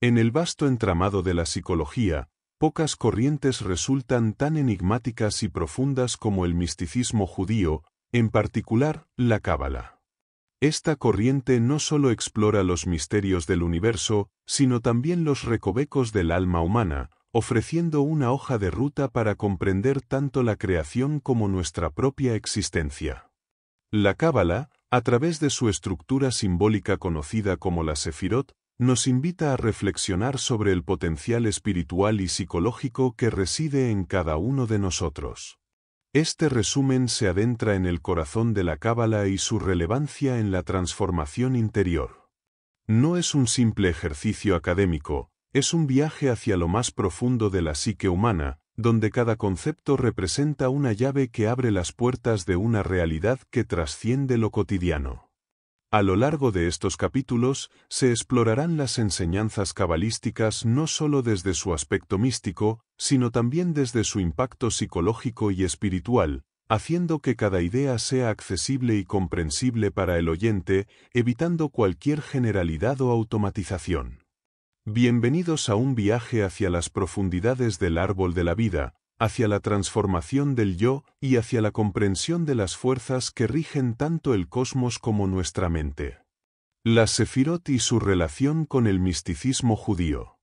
En el vasto entramado de la psicología, pocas corrientes resultan tan enigmáticas y profundas como el misticismo judío, en particular, la Cábala. Esta corriente no solo explora los misterios del universo, sino también los recovecos del alma humana, ofreciendo una hoja de ruta para comprender tanto la creación como nuestra propia existencia. La Cábala, a través de su estructura simbólica conocida como la Sefirot, nos invita a reflexionar sobre el potencial espiritual y psicológico que reside en cada uno de nosotros. Este resumen se adentra en el corazón de la Cábala y su relevancia en la transformación interior. No es un simple ejercicio académico, es un viaje hacia lo más profundo de la psique humana, donde cada concepto representa una llave que abre las puertas de una realidad que trasciende lo cotidiano. A lo largo de estos capítulos, se explorarán las enseñanzas cabalísticas no solo desde su aspecto místico, sino también desde su impacto psicológico y espiritual, haciendo que cada idea sea accesible y comprensible para el oyente, evitando cualquier generalidad o automatización. Bienvenidos a un viaje hacia las profundidades del árbol de la vida, hacia la transformación del yo y hacia la comprensión de las fuerzas que rigen tanto el cosmos como nuestra mente. La Sefirot y su relación con el misticismo judío.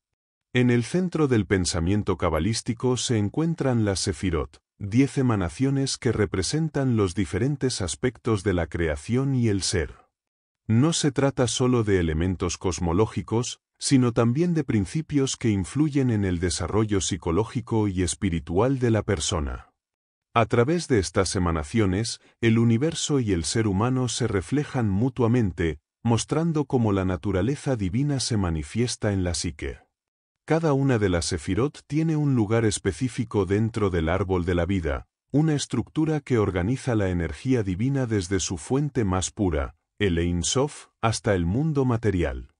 En el centro del pensamiento cabalístico se encuentran las Sefirot, 10 emanaciones que representan los diferentes aspectos de la creación y el ser. No se trata solo de elementos cosmológicos, sino también de principios que influyen en el desarrollo psicológico y espiritual de la persona. A través de estas emanaciones, el universo y el ser humano se reflejan mutuamente, mostrando cómo la naturaleza divina se manifiesta en la psique. Cada una de las Sefirot tiene un lugar específico dentro del árbol de la vida, una estructura que organiza la energía divina desde su fuente más pura, el Ein Sof, hasta el mundo material.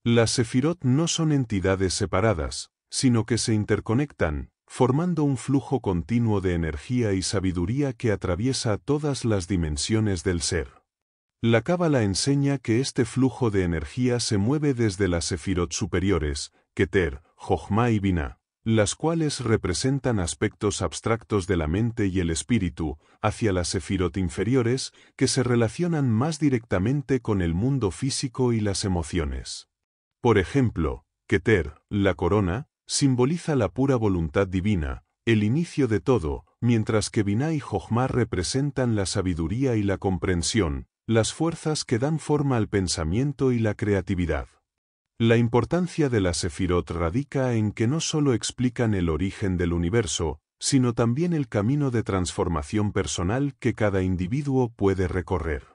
Las Sefirot no son entidades separadas, sino que se interconectan, formando un flujo continuo de energía y sabiduría que atraviesa todas las dimensiones del ser. La Cábala enseña que este flujo de energía se mueve desde las Sefirot superiores, Keter, Jochma y Binah, las cuales representan aspectos abstractos de la mente y el espíritu, hacia las Sefirot inferiores, que se relacionan más directamente con el mundo físico y las emociones. Por ejemplo, Keter, la corona, simboliza la pura voluntad divina, el inicio de todo, mientras que Binah y Jochma representan la sabiduría y la comprensión, las fuerzas que dan forma al pensamiento y la creatividad. La importancia de las Sefirot radica en que no solo explican el origen del universo, sino también el camino de transformación personal que cada individuo puede recorrer.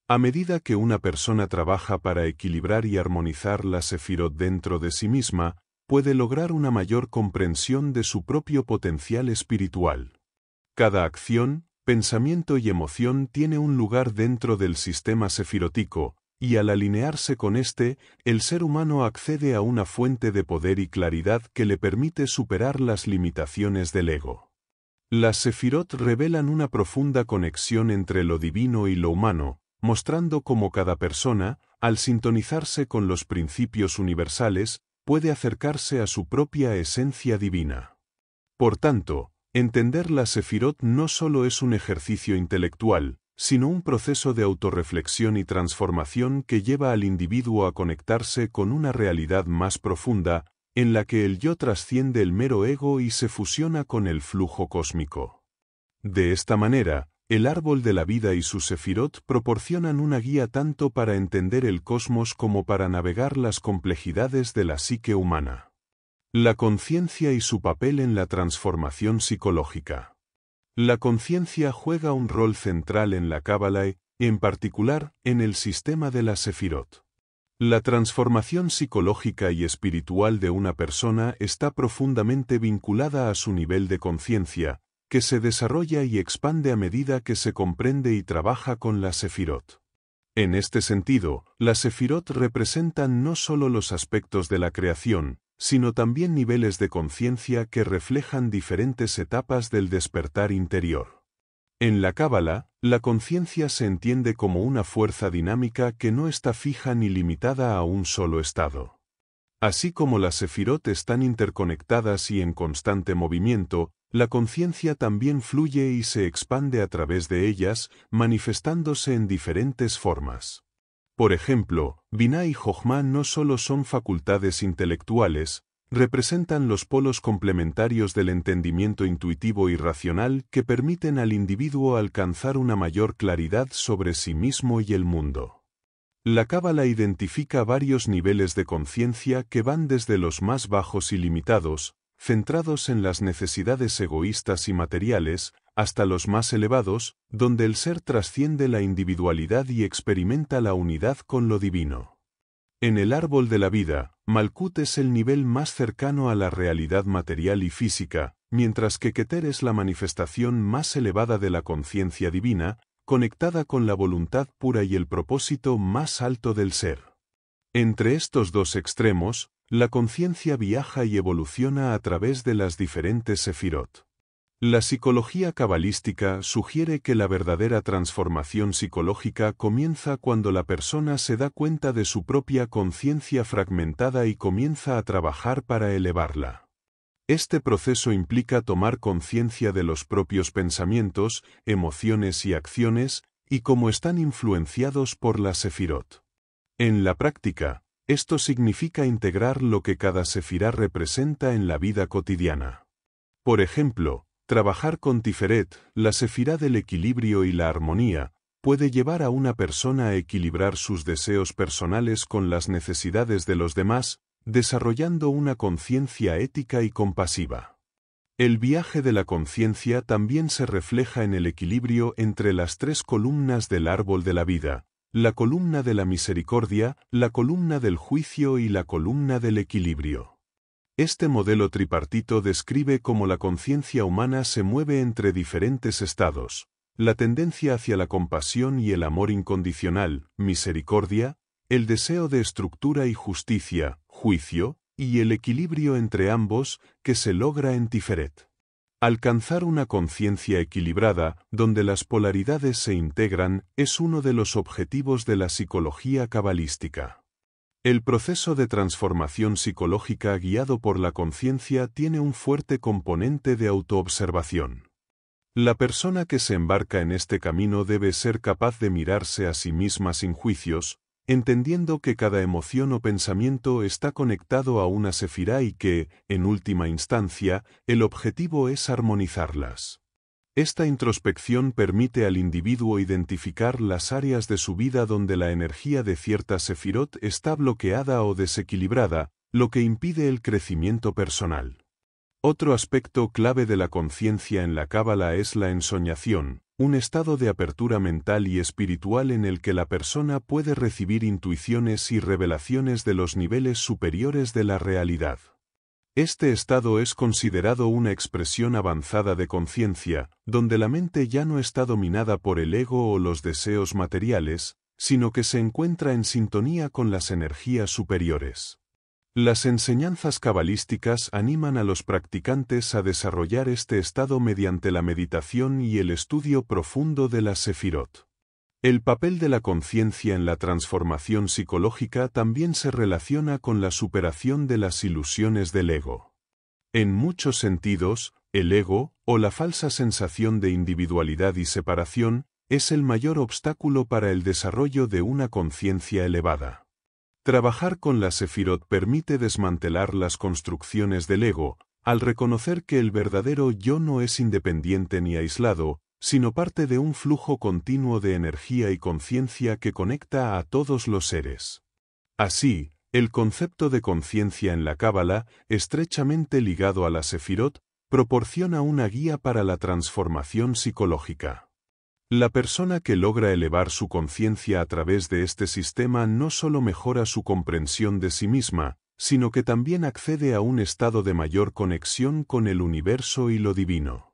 A medida que una persona trabaja para equilibrar y armonizar la Sefirot dentro de sí misma, puede lograr una mayor comprensión de su propio potencial espiritual. Cada acción, pensamiento y emoción tiene un lugar dentro del sistema sefirotico, y al alinearse con este, el ser humano accede a una fuente de poder y claridad que le permite superar las limitaciones del ego. Las Sefirot revelan una profunda conexión entre lo divino y lo humano, mostrando cómo cada persona, al sintonizarse con los principios universales, puede acercarse a su propia esencia divina. Por tanto, entender la Sefirot no solo es un ejercicio intelectual, sino un proceso de autorreflexión y transformación que lleva al individuo a conectarse con una realidad más profunda, en la que el yo trasciende el mero ego y se fusiona con el flujo cósmico. De esta manera, el árbol de la vida y sus Sefirot proporcionan una guía tanto para entender el cosmos como para navegar las complejidades de la psique humana. La conciencia y su papel en la transformación psicológica. La conciencia juega un rol central en la Cábala y, en particular, en el sistema de la Sefirot. La transformación psicológica y espiritual de una persona está profundamente vinculada a su nivel de conciencia, que se desarrolla y expande a medida que se comprende y trabaja con la Sefirot. En este sentido, las Sefirot representan no solo los aspectos de la creación, sino también niveles de conciencia que reflejan diferentes etapas del despertar interior. En la Cábala, la conciencia se entiende como una fuerza dinámica que no está fija ni limitada a un solo estado. Así como las sefirot están interconectadas y en constante movimiento, la conciencia también fluye y se expande a través de ellas, manifestándose en diferentes formas. Por ejemplo, Binah y Jochma no solo son facultades intelectuales, representan los polos complementarios del entendimiento intuitivo y racional que permiten al individuo alcanzar una mayor claridad sobre sí mismo y el mundo. La Cábala identifica varios niveles de conciencia que van desde los más bajos y limitados, centrados en las necesidades egoístas y materiales, hasta los más elevados, donde el ser trasciende la individualidad y experimenta la unidad con lo divino. En el árbol de la vida, Malkut es el nivel más cercano a la realidad material y física, mientras que Keter es la manifestación más elevada de la conciencia divina, conectada con la voluntad pura y el propósito más alto del ser. Entre estos dos extremos, la conciencia viaja y evoluciona a través de las diferentes sefirot. La psicología cabalística sugiere que la verdadera transformación psicológica comienza cuando la persona se da cuenta de su propia conciencia fragmentada y comienza a trabajar para elevarla. Este proceso implica tomar conciencia de los propios pensamientos, emociones y acciones, y cómo están influenciados por la sefirot. En la práctica, esto significa integrar lo que cada sefirá representa en la vida cotidiana. Por ejemplo, trabajar con Tiferet, la sefirá del equilibrio y la armonía, puede llevar a una persona a equilibrar sus deseos personales con las necesidades de los demás, desarrollando una conciencia ética y compasiva. El viaje de la conciencia también se refleja en el equilibrio entre las tres columnas del árbol de la vida, la columna de la misericordia, la columna del juicio y la columna del equilibrio. Este modelo tripartito describe cómo la conciencia humana se mueve entre diferentes estados, la tendencia hacia la compasión y el amor incondicional, misericordia, el deseo de estructura y justicia, juicio, y el equilibrio entre ambos, que se logra en Tiferet. Alcanzar una conciencia equilibrada, donde las polaridades se integran, es uno de los objetivos de la psicología cabalística. El proceso de transformación psicológica guiado por la conciencia tiene un fuerte componente de autoobservación. La persona que se embarca en este camino debe ser capaz de mirarse a sí misma sin juicios, entendiendo que cada emoción o pensamiento está conectado a una sefirá y que, en última instancia, el objetivo es armonizarlas. Esta introspección permite al individuo identificar las áreas de su vida donde la energía de cierta sefirot está bloqueada o desequilibrada, lo que impide el crecimiento personal. Otro aspecto clave de la conciencia en la Cábala es la ensoñación, un estado de apertura mental y espiritual en el que la persona puede recibir intuiciones y revelaciones de los niveles superiores de la realidad. Este estado es considerado una expresión avanzada de conciencia, donde la mente ya no está dominada por el ego o los deseos materiales, sino que se encuentra en sintonía con las energías superiores. Las enseñanzas cabalísticas animan a los practicantes a desarrollar este estado mediante la meditación y el estudio profundo de la sefirot. El papel de la conciencia en la transformación psicológica también se relaciona con la superación de las ilusiones del ego. En muchos sentidos, el ego, o la falsa sensación de individualidad y separación, es el mayor obstáculo para el desarrollo de una conciencia elevada. Trabajar con la sefirot permite desmantelar las construcciones del ego, al reconocer que el verdadero yo no es independiente ni aislado, sino parte de un flujo continuo de energía y conciencia que conecta a todos los seres. Así, el concepto de conciencia en la Cábala, estrechamente ligado a la sefirot, proporciona una guía para la transformación psicológica. La persona que logra elevar su conciencia a través de este sistema no solo mejora su comprensión de sí misma, sino que también accede a un estado de mayor conexión con el universo y lo divino.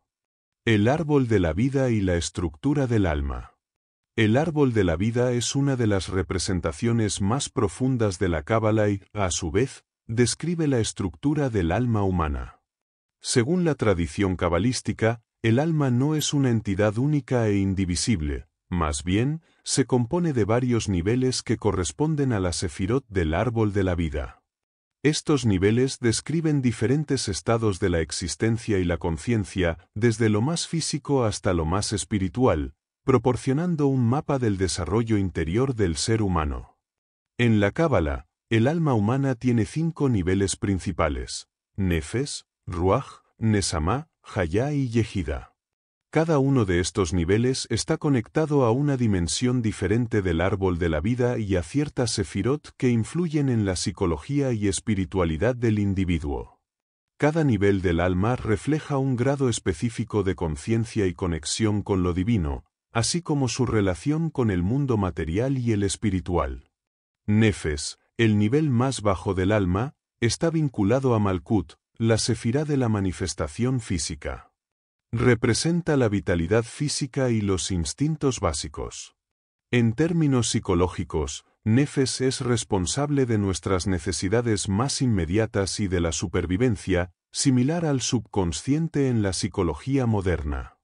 El árbol de la vida y la estructura del alma. El árbol de la vida es una de las representaciones más profundas de la Cábala y, a su vez, describe la estructura del alma humana. Según la tradición cabalística, el alma no es una entidad única e indivisible, más bien, se compone de varios niveles que corresponden a la sefirot del árbol de la vida. Estos niveles describen diferentes estados de la existencia y la conciencia, desde lo más físico hasta lo más espiritual, proporcionando un mapa del desarrollo interior del ser humano. En la Cábala, el alma humana tiene 5 niveles principales: Nefes, Ruaj, Nesamá, Hayá y Yehida. Cada uno de estos niveles está conectado a una dimensión diferente del árbol de la vida y a ciertas sefirot que influyen en la psicología y espiritualidad del individuo. Cada nivel del alma refleja un grado específico de conciencia y conexión con lo divino, así como su relación con el mundo material y el espiritual. Nefes, el nivel más bajo del alma, está vinculado a Malkut, la sefirá de la manifestación física. Representa la vitalidad física y los instintos básicos. En términos psicológicos, Nefes es responsable de nuestras necesidades más inmediatas y de la supervivencia, similar al subconsciente en la psicología moderna.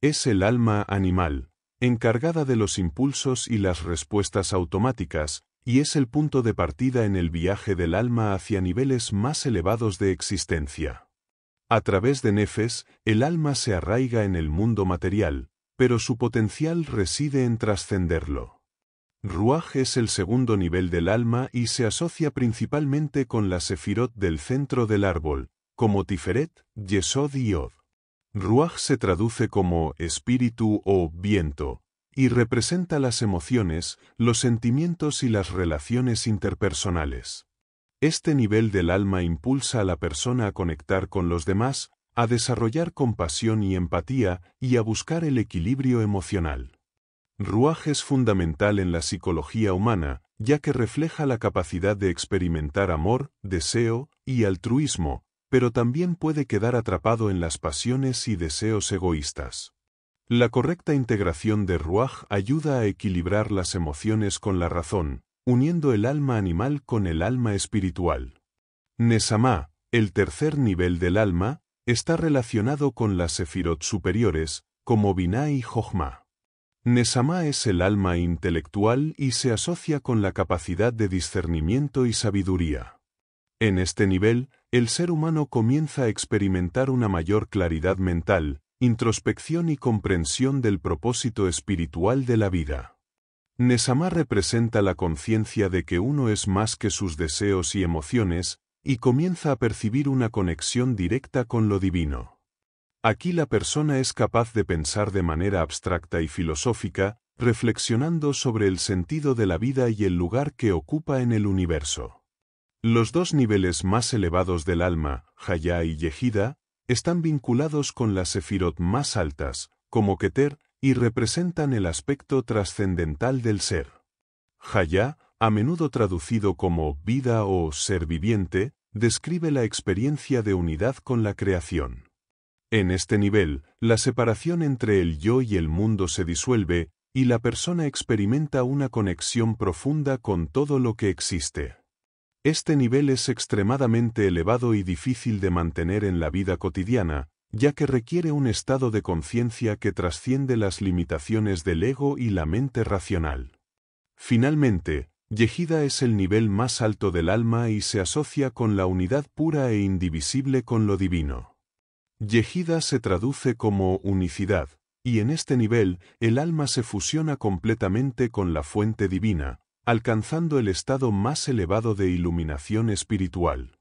Es el alma animal, encargada de los impulsos y las respuestas automáticas, y es el punto de partida en el viaje del alma hacia niveles más elevados de existencia. A través de Nefes, el alma se arraiga en el mundo material, pero su potencial reside en trascenderlo. Ruaj es el segundo nivel del alma y se asocia principalmente con la sefirot del centro del árbol, como Tiferet, Yesod y Od. Ruaj se traduce como espíritu o viento, y representa las emociones, los sentimientos y las relaciones interpersonales. Este nivel del alma impulsa a la persona a conectar con los demás, a desarrollar compasión y empatía, y a buscar el equilibrio emocional. Ruaj es fundamental en la psicología humana, ya que refleja la capacidad de experimentar amor, deseo y altruismo, pero también puede quedar atrapado en las pasiones y deseos egoístas. La correcta integración de Ruaj ayuda a equilibrar las emociones con la razón, uniendo el alma animal con el alma espiritual. Nesamá, el tercer nivel del alma, está relacionado con las sefirot superiores, como Biná y Jochma. Nesamá es el alma intelectual y se asocia con la capacidad de discernimiento y sabiduría. En este nivel, el ser humano comienza a experimentar una mayor claridad mental, introspección y comprensión del propósito espiritual de la vida. Nesamá representa la conciencia de que uno es más que sus deseos y emociones, y comienza a percibir una conexión directa con lo divino. Aquí la persona es capaz de pensar de manera abstracta y filosófica, reflexionando sobre el sentido de la vida y el lugar que ocupa en el universo. Los 2 niveles más elevados del alma, Hayá y Yehida, están vinculados con las sefirot más altas, como Keter, y representan el aspecto trascendental del ser. Hayá, a menudo traducido como vida o ser viviente, describe la experiencia de unidad con la creación. En este nivel, la separación entre el yo y el mundo se disuelve, y la persona experimenta una conexión profunda con todo lo que existe. Este nivel es extremadamente elevado y difícil de mantener en la vida cotidiana, ya que requiere un estado de conciencia que trasciende las limitaciones del ego y la mente racional. Finalmente, Yehida es el nivel más alto del alma y se asocia con la unidad pura e indivisible con lo divino. Yehida se traduce como unicidad, y en este nivel, el alma se fusiona completamente con la fuente divina, alcanzando el estado más elevado de iluminación espiritual.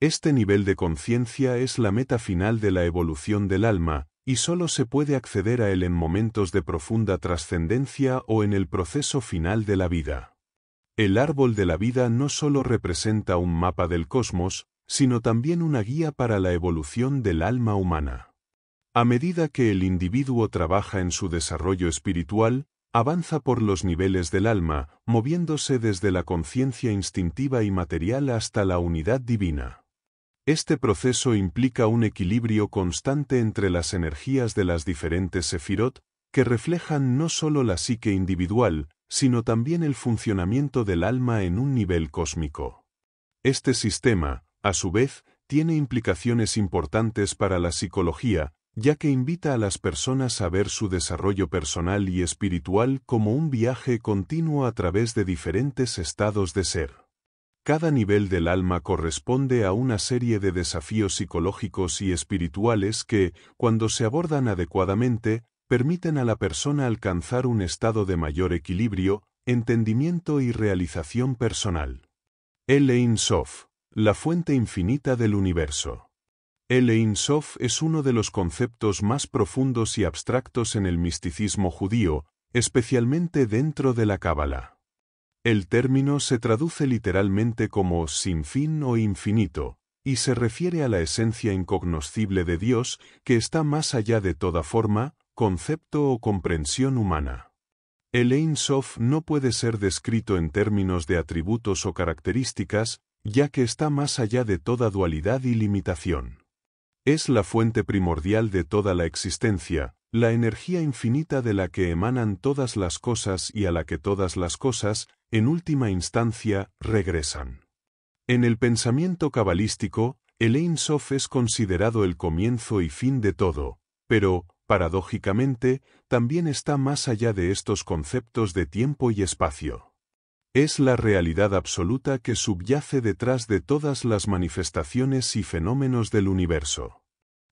Este nivel de conciencia es la meta final de la evolución del alma, y solo se puede acceder a él en momentos de profunda trascendencia o en el proceso final de la vida. El árbol de la vida no solo representa un mapa del cosmos, sino también una guía para la evolución del alma humana. A medida que el individuo trabaja en su desarrollo espiritual, avanza por los niveles del alma, moviéndose desde la conciencia instintiva y material hasta la unidad divina. Este proceso implica un equilibrio constante entre las energías de las diferentes sefirot, que reflejan no solo la psique individual, sino también el funcionamiento del alma en un nivel cósmico. Este sistema, a su vez, tiene implicaciones importantes para la psicología, ya que invita a las personas a ver su desarrollo personal y espiritual como un viaje continuo a través de diferentes estados de ser. Cada nivel del alma corresponde a una serie de desafíos psicológicos y espirituales que, cuando se abordan adecuadamente, permiten a la persona alcanzar un estado de mayor equilibrio, entendimiento y realización personal. El Ein Sof, la fuente infinita del universo. El Ein Sof es uno de los conceptos más profundos y abstractos en el misticismo judío, especialmente dentro de la Cábala. El término se traduce literalmente como sin fin o infinito, y se refiere a la esencia incognoscible de Dios que está más allá de toda forma, concepto o comprensión humana. El Ein Sof no puede ser descrito en términos de atributos o características, ya que está más allá de toda dualidad y limitación. Es la fuente primordial de toda la existencia, la energía infinita de la que emanan todas las cosas y a la que todas las cosas, en última instancia, regresan. En el pensamiento cabalístico, el Ein Sof es considerado el comienzo y fin de todo, pero, paradójicamente, también está más allá de estos conceptos de tiempo y espacio. Es la realidad absoluta que subyace detrás de todas las manifestaciones y fenómenos del universo.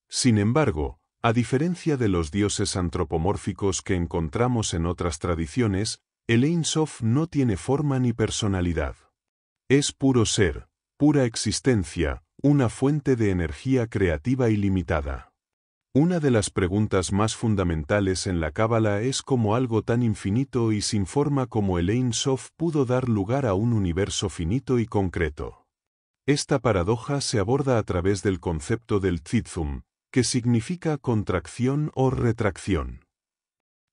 Sin embargo, a diferencia de los dioses antropomórficos que encontramos en otras tradiciones, el Ein Sof no tiene forma ni personalidad. Es puro ser, pura existencia, una fuente de energía creativa ilimitada. Una de las preguntas más fundamentales en la Cábala es cómo algo tan infinito y sin forma como el Ein Sof pudo dar lugar a un universo finito y concreto. Esta paradoja se aborda a través del concepto del Tzimtzum, que significa contracción o retracción.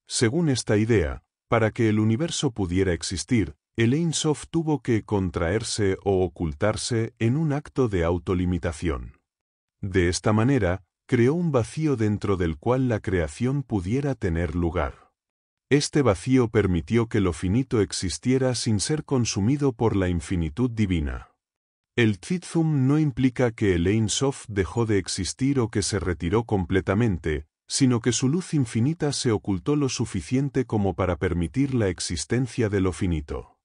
Según esta idea, para que el universo pudiera existir, el Ein Sof tuvo que contraerse o ocultarse en un acto de autolimitación. De esta manera, creó un vacío dentro del cual la creación pudiera tener lugar. Este vacío permitió que lo finito existiera sin ser consumido por la infinitud divina. El Tzimtzum no implica que el Ein Sof dejó de existir o que se retiró completamente, sino que su luz infinita se ocultó lo suficiente como para permitir la existencia de lo finito.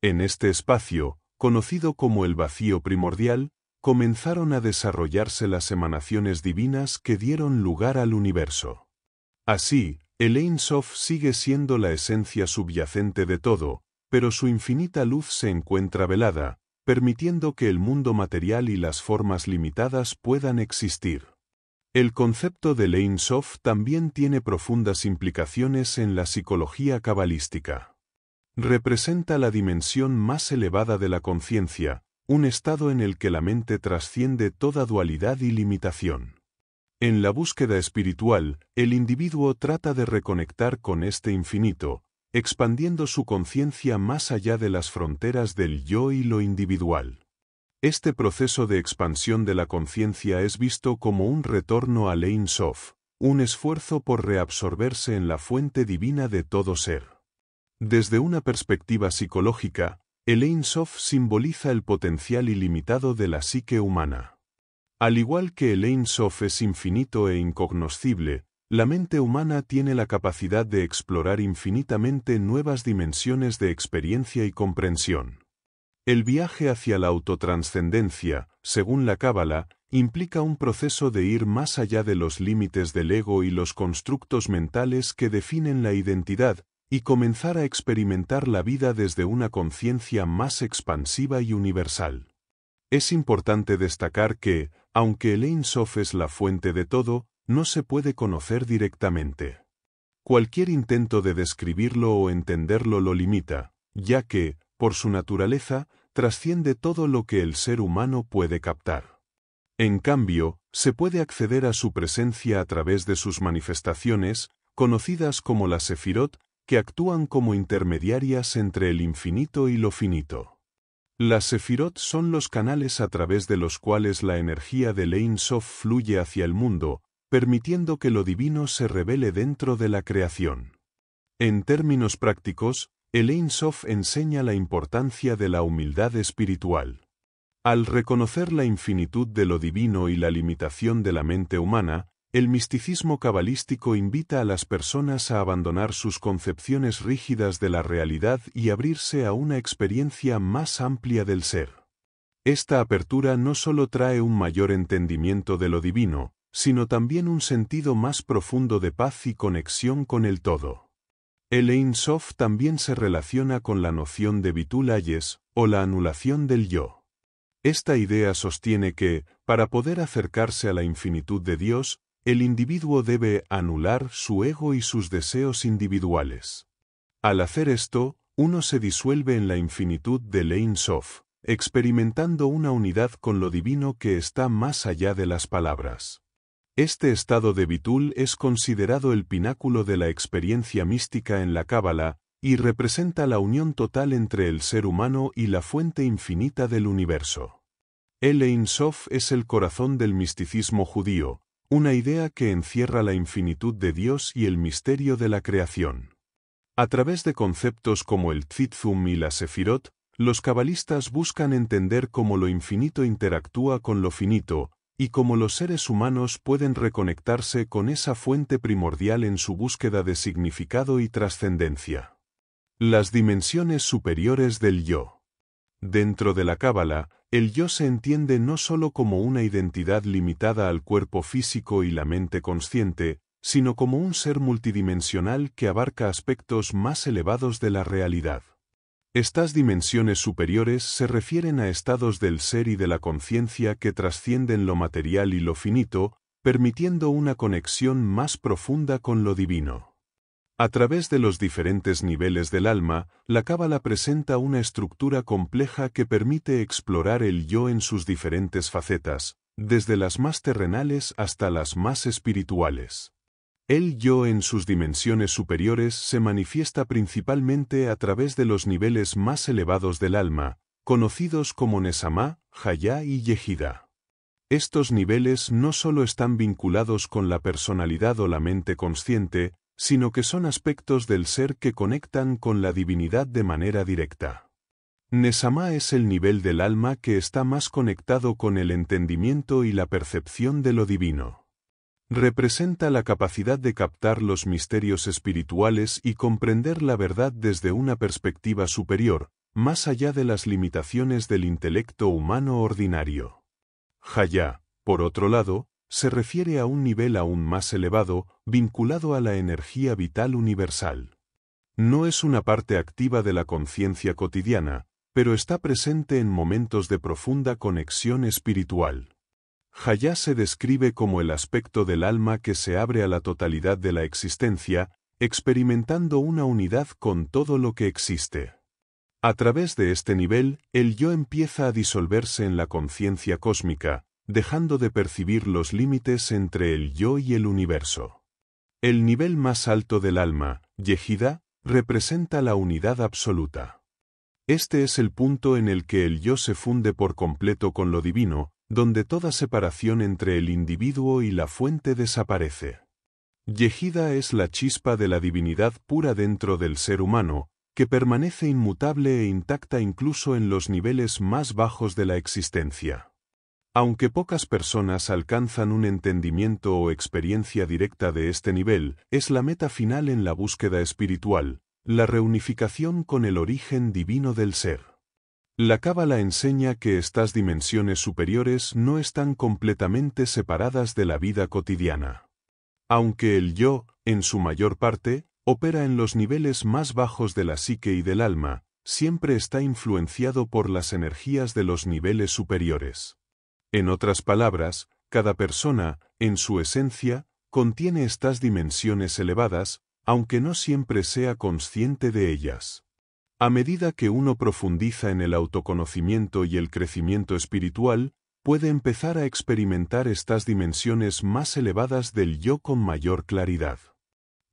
En este espacio, conocido como el vacío primordial, comenzaron a desarrollarse las emanaciones divinas que dieron lugar al universo. Así, el Ein Sof sigue siendo la esencia subyacente de todo, pero su infinita luz se encuentra velada, permitiendo que el mundo material y las formas limitadas puedan existir. El concepto del Ein Sof también tiene profundas implicaciones en la psicología cabalística. Representa la dimensión más elevada de la conciencia, un estado en el que la mente trasciende toda dualidad y limitación. En la búsqueda espiritual, el individuo trata de reconectar con este infinito, expandiendo su conciencia más allá de las fronteras del yo y lo individual. Este proceso de expansión de la conciencia es visto como un retorno al Ein Sof, un esfuerzo por reabsorberse en la fuente divina de todo ser. Desde una perspectiva psicológica, el Ein Sof simboliza el potencial ilimitado de la psique humana. Al igual que el Ein Sof es infinito e incognoscible, la mente humana tiene la capacidad de explorar infinitamente nuevas dimensiones de experiencia y comprensión. El viaje hacia la autotranscendencia, según la Cábala, implica un proceso de ir más allá de los límites del ego y los constructos mentales que definen la identidad, y comenzar a experimentar la vida desde una conciencia más expansiva y universal. Es importante destacar que, aunque el Ein Sof es la fuente de todo, no se puede conocer directamente. Cualquier intento de describirlo o entenderlo lo limita, ya que, por su naturaleza, trasciende todo lo que el ser humano puede captar. En cambio, se puede acceder a su presencia a través de sus manifestaciones, conocidas como las Sefirot, que actúan como intermediarias entre el infinito y lo finito. Las Sefirot son los canales a través de los cuales la energía del Ein Sof fluye hacia el mundo, permitiendo que lo divino se revele dentro de la creación. En términos prácticos, el Ein Sof enseña la importancia de la humildad espiritual. Al reconocer la infinitud de lo divino y la limitación de la mente humana, el misticismo cabalístico invita a las personas a abandonar sus concepciones rígidas de la realidad y abrirse a una experiencia más amplia del ser. Esta apertura no solo trae un mayor entendimiento de lo divino, sino también un sentido más profundo de paz y conexión con el todo. El Ein Sof también se relaciona con la noción de Bitul Hayes, o la anulación del yo. Esta idea sostiene que, para poder acercarse a la infinitud de Dios, el individuo debe anular su ego y sus deseos individuales. Al hacer esto, uno se disuelve en la infinitud del Ein Sof, experimentando una unidad con lo divino que está más allá de las palabras. Este estado de Bitul es considerado el pináculo de la experiencia mística en la Cábala, y representa la unión total entre el ser humano y la fuente infinita del universo. El Ein Sof es el corazón del misticismo judío, una idea que encierra la infinitud de Dios y el misterio de la creación. A través de conceptos como el Tzitzum y la Sefirot, los cabalistas buscan entender cómo lo infinito interactúa con lo finito, y cómo los seres humanos pueden reconectarse con esa fuente primordial en su búsqueda de significado y trascendencia. Las dimensiones superiores del yo. Dentro de la Cábala, el yo se entiende no solo como una identidad limitada al cuerpo físico y la mente consciente, sino como un ser multidimensional que abarca aspectos más elevados de la realidad. Estas dimensiones superiores se refieren a estados del ser y de la conciencia que trascienden lo material y lo finito, permitiendo una conexión más profunda con lo divino. A través de los diferentes niveles del alma, la Cábala presenta una estructura compleja que permite explorar el yo en sus diferentes facetas, desde las más terrenales hasta las más espirituales. El yo en sus dimensiones superiores se manifiesta principalmente a través de los niveles más elevados del alma, conocidos como Nesamá, Hayá y Yehida. Estos niveles no solo están vinculados con la personalidad o la mente consciente, sino que son aspectos del ser que conectan con la divinidad de manera directa. Nesamá es el nivel del alma que está más conectado con el entendimiento y la percepción de lo divino. Representa la capacidad de captar los misterios espirituales y comprender la verdad desde una perspectiva superior, más allá de las limitaciones del intelecto humano ordinario. Hayá, por otro lado, se refiere a un nivel aún más elevado, vinculado a la energía vital universal. No es una parte activa de la conciencia cotidiana, pero está presente en momentos de profunda conexión espiritual. Hayá se describe como el aspecto del alma que se abre a la totalidad de la existencia, experimentando una unidad con todo lo que existe. A través de este nivel, el yo empieza a disolverse en la conciencia cósmica, dejando de percibir los límites entre el yo y el universo. El nivel más alto del alma, Yehida, representa la unidad absoluta. Este es el punto en el que el yo se funde por completo con lo divino, donde toda separación entre el individuo y la fuente desaparece. Yehida es la chispa de la divinidad pura dentro del ser humano, que permanece inmutable e intacta incluso en los niveles más bajos de la existencia. Aunque pocas personas alcanzan un entendimiento o experiencia directa de este nivel, es la meta final en la búsqueda espiritual, la reunificación con el origen divino del ser. La Cábala enseña que estas dimensiones superiores no están completamente separadas de la vida cotidiana. Aunque el yo, en su mayor parte, opera en los niveles más bajos de la psique y del alma, siempre está influenciado por las energías de los niveles superiores. En otras palabras, cada persona, en su esencia, contiene estas dimensiones elevadas, aunque no siempre sea consciente de ellas. A medida que uno profundiza en el autoconocimiento y el crecimiento espiritual, puede empezar a experimentar estas dimensiones más elevadas del yo con mayor claridad.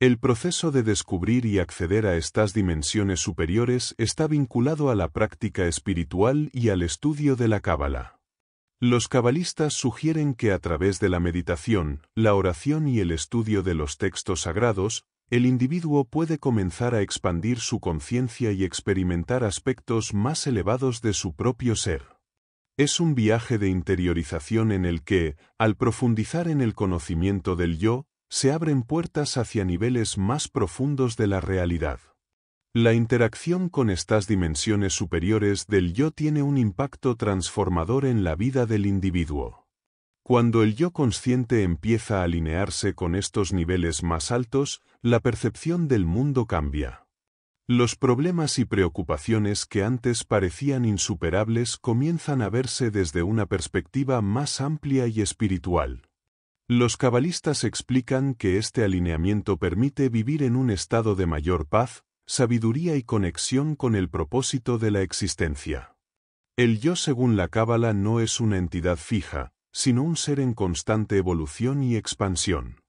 El proceso de descubrir y acceder a estas dimensiones superiores está vinculado a la práctica espiritual y al estudio de la Cábala. Los cabalistas sugieren que a través de la meditación, la oración y el estudio de los textos sagrados, el individuo puede comenzar a expandir su conciencia y experimentar aspectos más elevados de su propio ser. Es un viaje de interiorización en el que, al profundizar en el conocimiento del yo, se abren puertas hacia niveles más profundos de la realidad. La interacción con estas dimensiones superiores del yo tiene un impacto transformador en la vida del individuo. Cuando el yo consciente empieza a alinearse con estos niveles más altos, la percepción del mundo cambia. Los problemas y preocupaciones que antes parecían insuperables comienzan a verse desde una perspectiva más amplia y espiritual. Los cabalistas explican que este alineamiento permite vivir en un estado de mayor paz, sabiduría y conexión con el propósito de la existencia. El yo según la cábala no es una entidad fija, sino un ser en constante evolución y expansión.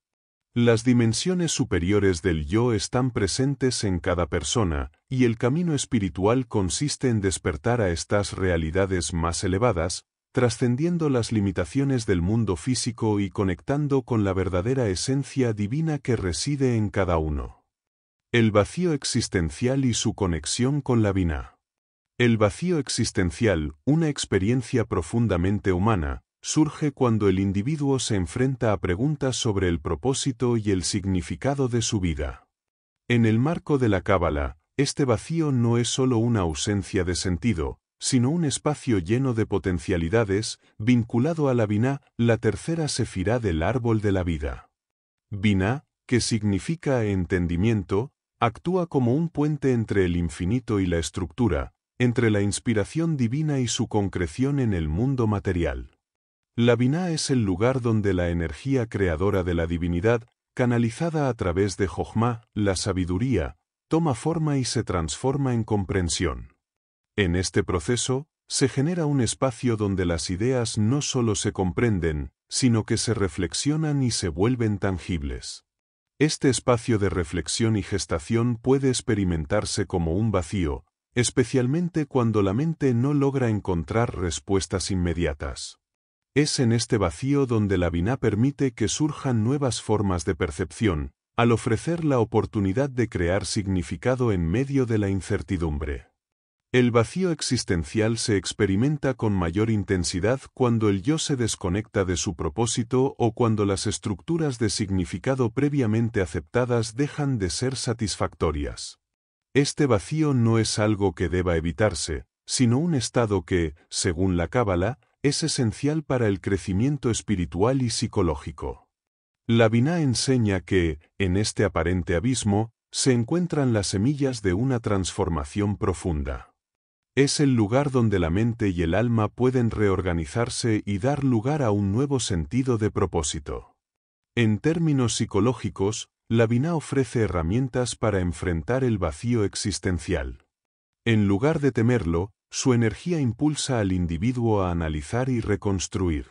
Las dimensiones superiores del yo están presentes en cada persona, y el camino espiritual consiste en despertar a estas realidades más elevadas, trascendiendo las limitaciones del mundo físico y conectando con la verdadera esencia divina que reside en cada uno. El vacío existencial y su conexión con la Binah. El vacío existencial, una experiencia profundamente humana, surge cuando el individuo se enfrenta a preguntas sobre el propósito y el significado de su vida. En el marco de la cábala, este vacío no es solo una ausencia de sentido, sino un espacio lleno de potencialidades, vinculado a la Binah, la tercera sefirá del árbol de la vida. Binah, que significa entendimiento, actúa como un puente entre el infinito y la estructura, entre la inspiración divina y su concreción en el mundo material. La Binah es el lugar donde la energía creadora de la divinidad, canalizada a través de Jochma, la sabiduría, toma forma y se transforma en comprensión. En este proceso, se genera un espacio donde las ideas no solo se comprenden, sino que se reflexionan y se vuelven tangibles. Este espacio de reflexión y gestación puede experimentarse como un vacío, especialmente cuando la mente no logra encontrar respuestas inmediatas. Es en este vacío donde la Binah permite que surjan nuevas formas de percepción, al ofrecer la oportunidad de crear significado en medio de la incertidumbre. El vacío existencial se experimenta con mayor intensidad cuando el yo se desconecta de su propósito o cuando las estructuras de significado previamente aceptadas dejan de ser satisfactorias. Este vacío no es algo que deba evitarse, sino un estado que, según la cábala, es esencial para el crecimiento espiritual y psicológico. La Binah enseña que, en este aparente abismo, se encuentran las semillas de una transformación profunda. Es el lugar donde la mente y el alma pueden reorganizarse y dar lugar a un nuevo sentido de propósito. En términos psicológicos, la Binah ofrece herramientas para enfrentar el vacío existencial. En lugar de temerlo, su energía impulsa al individuo a analizar y reconstruir.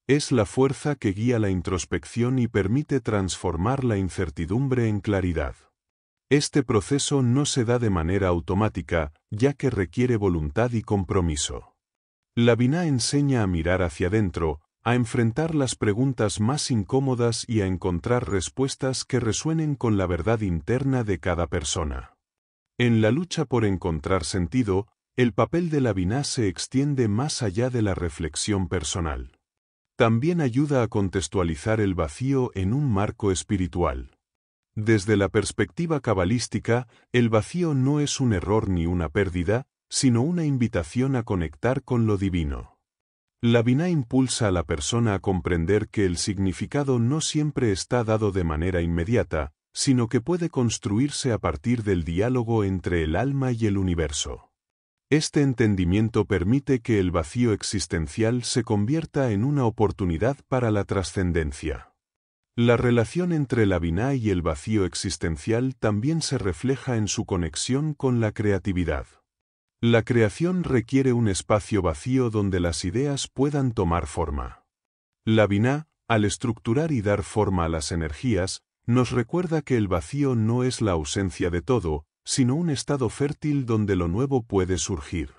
Es la fuerza que guía la introspección y permite transformar la incertidumbre en claridad. Este proceso no se da de manera automática, ya que requiere voluntad y compromiso. La Binah enseña a mirar hacia adentro, a enfrentar las preguntas más incómodas y a encontrar respuestas que resuenen con la verdad interna de cada persona. En la lucha por encontrar sentido, el papel de la Binah se extiende más allá de la reflexión personal. También ayuda a contextualizar el vacío en un marco espiritual. Desde la perspectiva cabalística, el vacío no es un error ni una pérdida, sino una invitación a conectar con lo divino. La Binah impulsa a la persona a comprender que el significado no siempre está dado de manera inmediata, sino que puede construirse a partir del diálogo entre el alma y el universo. Este entendimiento permite que el vacío existencial se convierta en una oportunidad para la trascendencia. La relación entre la Binah y el vacío existencial también se refleja en su conexión con la creatividad. La creación requiere un espacio vacío donde las ideas puedan tomar forma. La Binah, al estructurar y dar forma a las energías, nos recuerda que el vacío no es la ausencia de todo, sino un estado fértil donde lo nuevo puede surgir.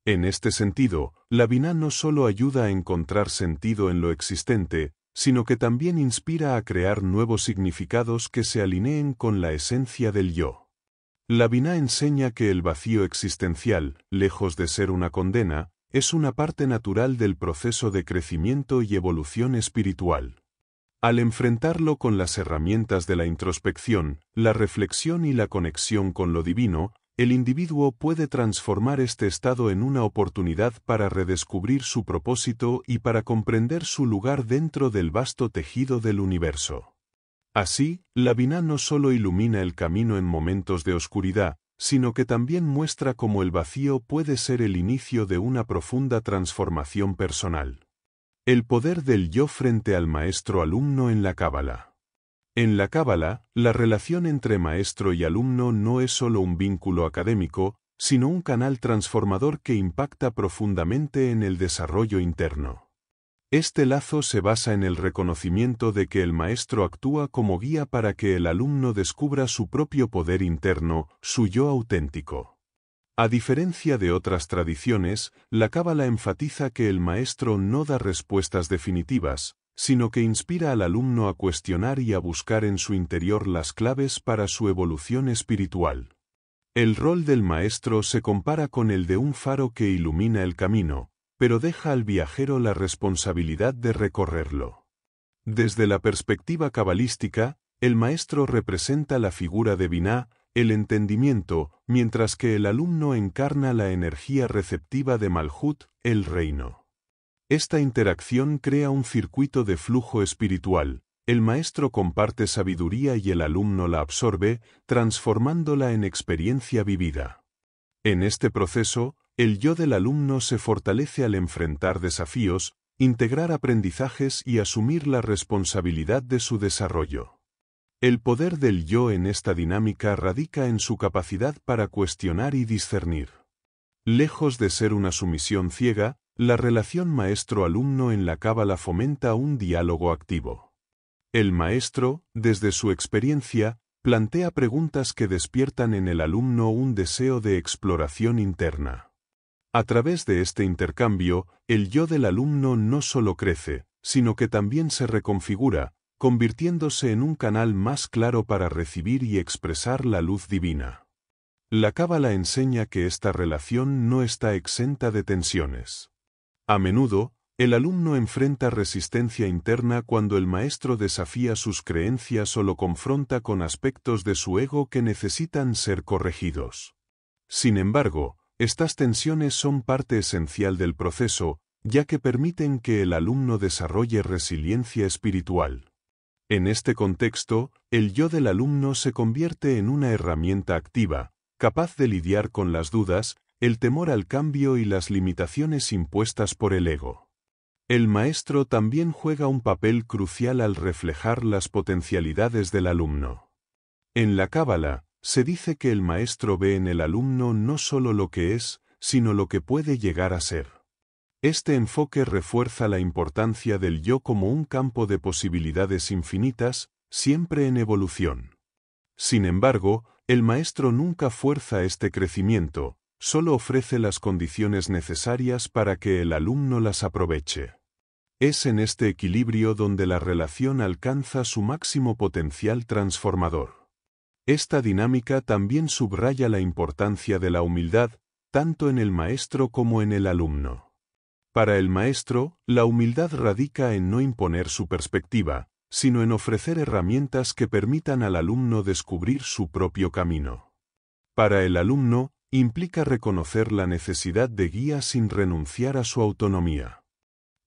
En este sentido, la Binah no solo ayuda a encontrar sentido en lo existente, sino que también inspira a crear nuevos significados que se alineen con la esencia del yo. La Binah enseña que el vacío existencial, lejos de ser una condena, es una parte natural del proceso de crecimiento y evolución espiritual. Al enfrentarlo con las herramientas de la introspección, la reflexión y la conexión con lo divino, el individuo puede transformar este estado en una oportunidad para redescubrir su propósito y para comprender su lugar dentro del vasto tejido del universo. Así, la Binah no solo ilumina el camino en momentos de oscuridad, sino que también muestra cómo el vacío puede ser el inicio de una profunda transformación personal. El poder del yo frente al maestro-alumno en la Cábala. En la Cábala, la relación entre maestro y alumno no es solo un vínculo académico, sino un canal transformador que impacta profundamente en el desarrollo interno. Este lazo se basa en el reconocimiento de que el maestro actúa como guía para que el alumno descubra su propio poder interno, su yo auténtico. A diferencia de otras tradiciones, la Cábala enfatiza que el maestro no da respuestas definitivas, sino que inspira al alumno a cuestionar y a buscar en su interior las claves para su evolución espiritual. El rol del maestro se compara con el de un faro que ilumina el camino, pero deja al viajero la responsabilidad de recorrerlo. Desde la perspectiva cabalística, el maestro representa la figura de Binah, el entendimiento, mientras que el alumno encarna la energía receptiva de Malhut, el reino. Esta interacción crea un circuito de flujo espiritual. El maestro comparte sabiduría y el alumno la absorbe, transformándola en experiencia vivida. En este proceso, el yo del alumno se fortalece al enfrentar desafíos, integrar aprendizajes y asumir la responsabilidad de su desarrollo. El poder del yo en esta dinámica radica en su capacidad para cuestionar y discernir. Lejos de ser una sumisión ciega, la relación maestro-alumno en la Cábala fomenta un diálogo activo. El maestro, desde su experiencia, plantea preguntas que despiertan en el alumno un deseo de exploración interna. A través de este intercambio, el yo del alumno no solo crece, sino que también se reconfigura, convirtiéndose en un canal más claro para recibir y expresar la luz divina. La Cábala enseña que esta relación no está exenta de tensiones. A menudo, el alumno enfrenta resistencia interna cuando el maestro desafía sus creencias o lo confronta con aspectos de su ego que necesitan ser corregidos. Sin embargo, estas tensiones son parte esencial del proceso, ya que permiten que el alumno desarrolle resiliencia espiritual. En este contexto, el yo del alumno se convierte en una herramienta activa, capaz de lidiar con las dudas, el temor al cambio y las limitaciones impuestas por el ego. El maestro también juega un papel crucial al reflejar las potencialidades del alumno. En la Cábala, se dice que el maestro ve en el alumno no solo lo que es, sino lo que puede llegar a ser. Este enfoque refuerza la importancia del yo como un campo de posibilidades infinitas, siempre en evolución. Sin embargo, el maestro nunca fuerza este crecimiento, solo ofrece las condiciones necesarias para que el alumno las aproveche. Es en este equilibrio donde la relación alcanza su máximo potencial transformador. Esta dinámica también subraya la importancia de la humildad, tanto en el maestro como en el alumno. Para el maestro, la humildad radica en no imponer su perspectiva, sino en ofrecer herramientas que permitan al alumno descubrir su propio camino. Para el alumno, implica reconocer la necesidad de guía sin renunciar a su autonomía.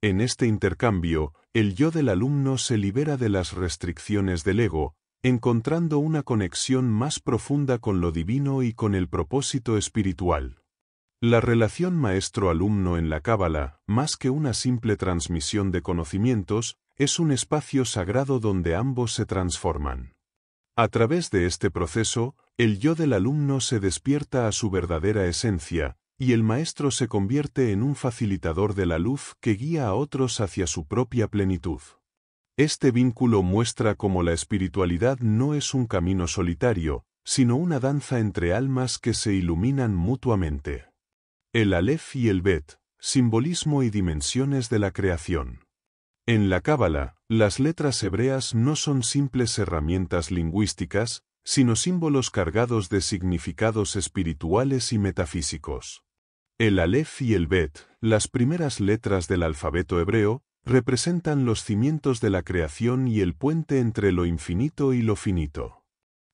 En este intercambio, el yo del alumno se libera de las restricciones del ego, encontrando una conexión más profunda con lo divino y con el propósito espiritual. La relación maestro-alumno en la Cábala, más que una simple transmisión de conocimientos, es un espacio sagrado donde ambos se transforman. A través de este proceso, el yo del alumno se despierta a su verdadera esencia, y el maestro se convierte en un facilitador de la luz que guía a otros hacia su propia plenitud. Este vínculo muestra cómo la espiritualidad no es un camino solitario, sino una danza entre almas que se iluminan mutuamente. El Aleph y el Bet, simbolismo y dimensiones de la creación. En la Cábala, las letras hebreas no son simples herramientas lingüísticas, sino símbolos cargados de significados espirituales y metafísicos. El Aleph y el Bet, las primeras letras del alfabeto hebreo, representan los cimientos de la creación y el puente entre lo infinito y lo finito.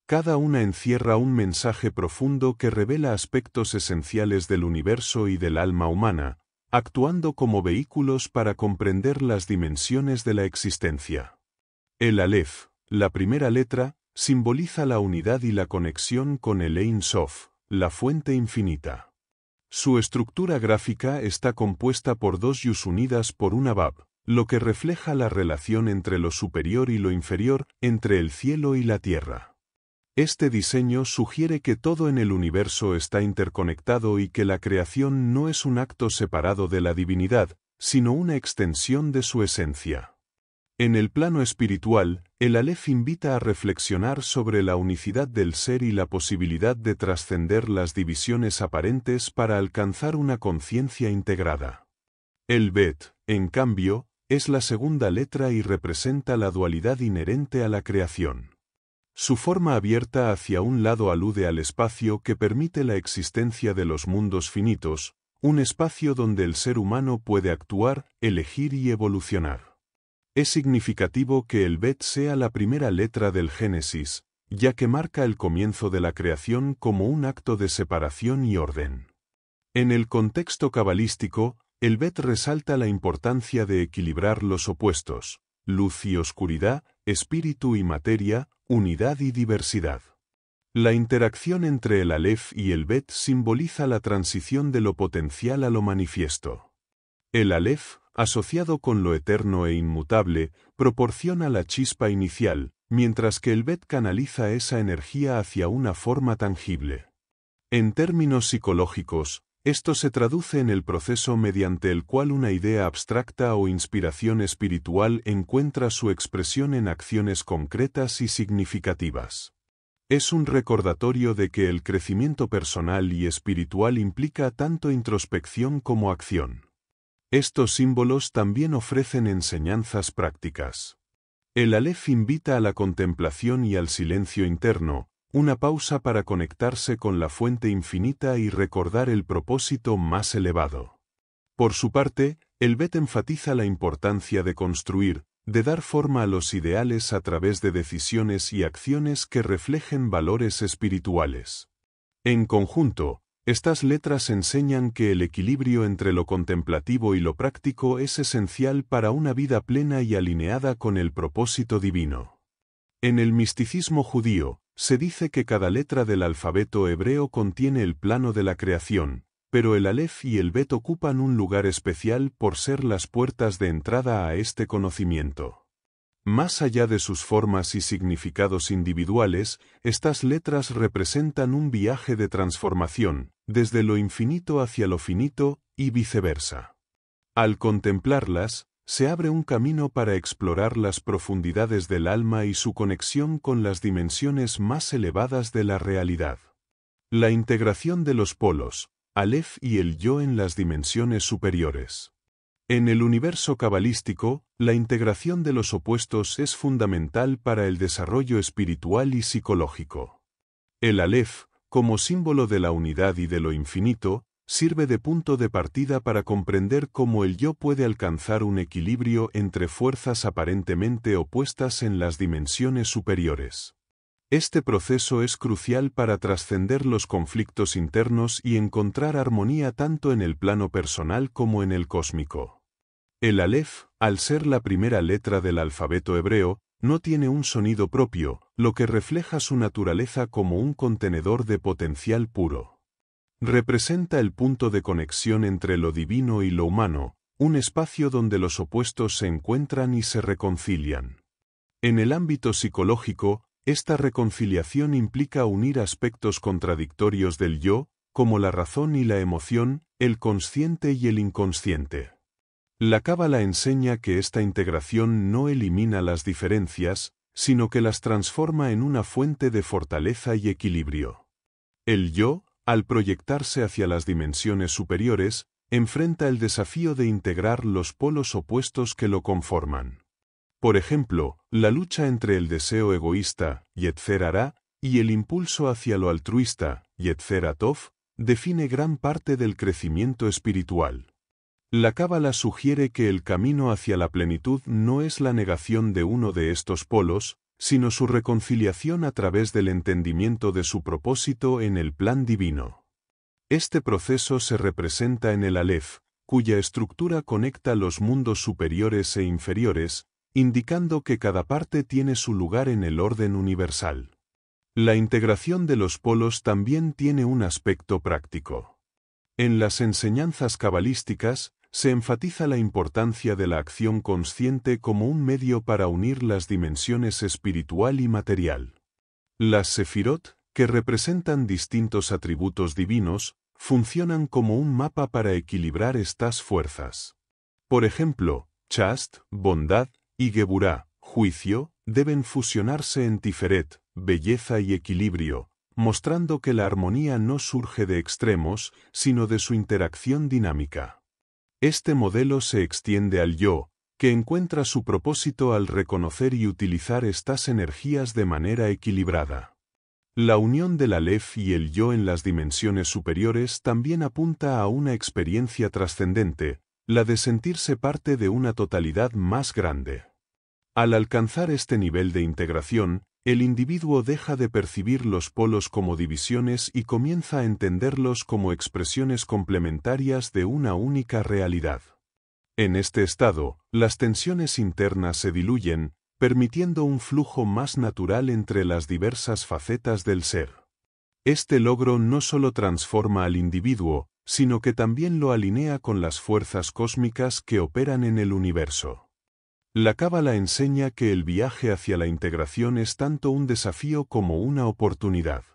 Cada una encierra un mensaje profundo que revela aspectos esenciales del universo y del alma humana, actuando como vehículos para comprender las dimensiones de la existencia. El Aleph, la primera letra, simboliza la unidad y la conexión con el Ein Sof, la fuente infinita. Su estructura gráfica está compuesta por dos yus unidas por una bab, lo que refleja la relación entre lo superior y lo inferior, entre el cielo y la tierra. Este diseño sugiere que todo en el universo está interconectado y que la creación no es un acto separado de la divinidad, sino una extensión de su esencia. En el plano espiritual, el Aleph invita a reflexionar sobre la unicidad del ser y la posibilidad de trascender las divisiones aparentes para alcanzar una conciencia integrada. El Bet, en cambio, es la segunda letra y representa la dualidad inherente a la creación. Su forma abierta hacia un lado alude al espacio que permite la existencia de los mundos finitos, un espacio donde el ser humano puede actuar, elegir y evolucionar. Es significativo que el Bet sea la primera letra del Génesis, ya que marca el comienzo de la creación como un acto de separación y orden. En el contexto cabalístico, el Bet resalta la importancia de equilibrar los opuestos, luz y oscuridad, espíritu y materia, unidad y diversidad. La interacción entre el Aleph y el Bet simboliza la transición de lo potencial a lo manifiesto. El Aleph, asociado con lo eterno e inmutable, proporciona la chispa inicial, mientras que el Bet canaliza esa energía hacia una forma tangible. En términos psicológicos, esto se traduce en el proceso mediante el cual una idea abstracta o inspiración espiritual encuentra su expresión en acciones concretas y significativas. Es un recordatorio de que el crecimiento personal y espiritual implica tanto introspección como acción. Estos símbolos también ofrecen enseñanzas prácticas. El Aleph invita a la contemplación y al silencio interno, una pausa para conectarse con la fuente infinita y recordar el propósito más elevado. Por su parte, el Bet enfatiza la importancia de construir, de dar forma a los ideales a través de decisiones y acciones que reflejen valores espirituales. En conjunto, estas letras enseñan que el equilibrio entre lo contemplativo y lo práctico es esencial para una vida plena y alineada con el propósito divino. En el misticismo judío, se dice que cada letra del alfabeto hebreo contiene el plano de la creación, pero el Aleph y el Bet ocupan un lugar especial por ser las puertas de entrada a este conocimiento. Más allá de sus formas y significados individuales, estas letras representan un viaje de transformación, desde lo infinito hacia lo finito, y viceversa. Al contemplarlas, se abre un camino para explorar las profundidades del alma y su conexión con las dimensiones más elevadas de la realidad. La integración de los polos, Aleph y el yo en las dimensiones superiores. En el universo cabalístico, la integración de los opuestos es fundamental para el desarrollo espiritual y psicológico. El Aleph, como símbolo de la unidad y de lo infinito, sirve de punto de partida para comprender cómo el yo puede alcanzar un equilibrio entre fuerzas aparentemente opuestas en las dimensiones superiores. Este proceso es crucial para trascender los conflictos internos y encontrar armonía tanto en el plano personal como en el cósmico. El Aleph, al ser la primera letra del alfabeto hebreo, no tiene un sonido propio, lo que refleja su naturaleza como un contenedor de potencial puro. Representa el punto de conexión entre lo divino y lo humano, un espacio donde los opuestos se encuentran y se reconcilian. En el ámbito psicológico, esta reconciliación implica unir aspectos contradictorios del yo, como la razón y la emoción, el consciente y el inconsciente. La Cábala enseña que esta integración no elimina las diferencias, sino que las transforma en una fuente de fortaleza y equilibrio. El yo, al proyectarse hacia las dimensiones superiores, enfrenta el desafío de integrar los polos opuestos que lo conforman. Por ejemplo, la lucha entre el deseo egoísta, Yetzer Hará, y el impulso hacia lo altruista, Yetzer Hatov, define gran parte del crecimiento espiritual. La Cábala sugiere que el camino hacia la plenitud no es la negación de uno de estos polos, sino su reconciliación a través del entendimiento de su propósito en el plan divino. Este proceso se representa en el Aleph, cuya estructura conecta los mundos superiores e inferiores, indicando que cada parte tiene su lugar en el orden universal. La integración de los polos también tiene un aspecto práctico. En las enseñanzas cabalísticas, se enfatiza la importancia de la acción consciente como un medio para unir las dimensiones espiritual y material. Las sefirot, que representan distintos atributos divinos, funcionan como un mapa para equilibrar estas fuerzas. Por ejemplo, Chast, bondad, y Geburá, juicio, deben fusionarse en Tiferet, belleza y equilibrio, mostrando que la armonía no surge de extremos, sino de su interacción dinámica. Este modelo se extiende al yo, que encuentra su propósito al reconocer y utilizar estas energías de manera equilibrada. La unión del Aleph y el yo en las dimensiones superiores también apunta a una experiencia trascendente, la de sentirse parte de una totalidad más grande. Al alcanzar este nivel de integración, el individuo deja de percibir los polos como divisiones y comienza a entenderlos como expresiones complementarias de una única realidad. En este estado, las tensiones internas se diluyen, permitiendo un flujo más natural entre las diversas facetas del ser. Este logro no solo transforma al individuo, sino que también lo alinea con las fuerzas cósmicas que operan en el universo. La Cábala enseña que el viaje hacia la integración es tanto un desafío como una oportunidad.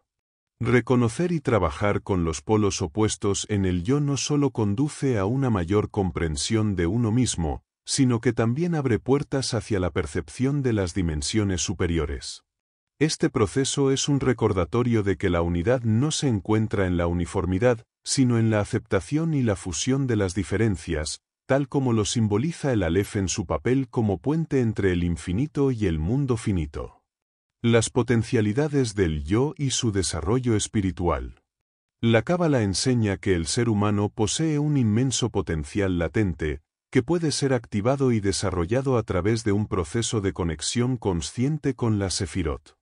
Reconocer y trabajar con los polos opuestos en el yo no solo conduce a una mayor comprensión de uno mismo, sino que también abre puertas hacia la percepción de las dimensiones superiores. Este proceso es un recordatorio de que la unidad no se encuentra en la uniformidad, sino en la aceptación y la fusión de las diferencias, tal como lo simboliza el Aleph en su papel como puente entre el infinito y el mundo finito. Las potencialidades del yo y su desarrollo espiritual. La Cábala enseña que el ser humano posee un inmenso potencial latente, que puede ser activado y desarrollado a través de un proceso de conexión consciente con la Sefirot.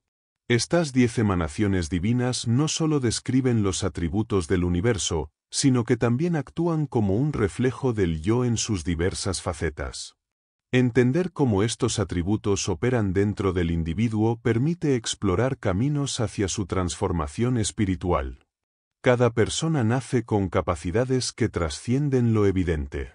Estas 10 emanaciones divinas no solo describen los atributos del universo, sino que también actúan como un reflejo del yo en sus diversas facetas. Entender cómo estos atributos operan dentro del individuo permite explorar caminos hacia su transformación espiritual. Cada persona nace con capacidades que trascienden lo evidente.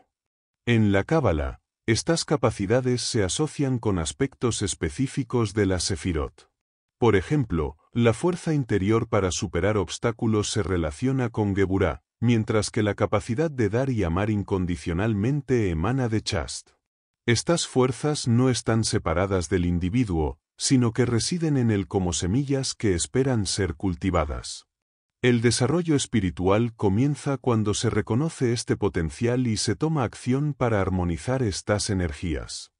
En la Cábala, estas capacidades se asocian con aspectos específicos de la Sefirot. Por ejemplo, la fuerza interior para superar obstáculos se relaciona con Geburá, mientras que la capacidad de dar y amar incondicionalmente emana de Chast. Estas fuerzas no están separadas del individuo, sino que residen en él como semillas que esperan ser cultivadas. El desarrollo espiritual comienza cuando se reconoce este potencial y se toma acción para armonizar estas energías.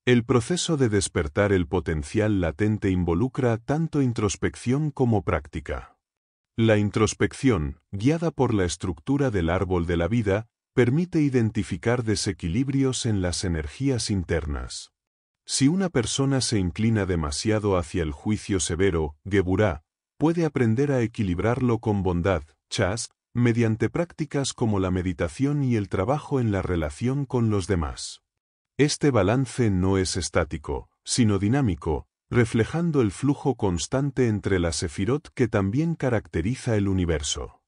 El proceso de despertar el potencial latente involucra tanto introspección como práctica. La introspección, guiada por la estructura del árbol de la vida, permite identificar desequilibrios en las energías internas. Si una persona se inclina demasiado hacia el juicio severo, Geburá, puede aprender a equilibrarlo con bondad, Chast, mediante prácticas como la meditación y el trabajo en la relación con los demás. Este balance no es estático, sino dinámico, reflejando el flujo constante entre la Sefirot que también caracteriza el universo.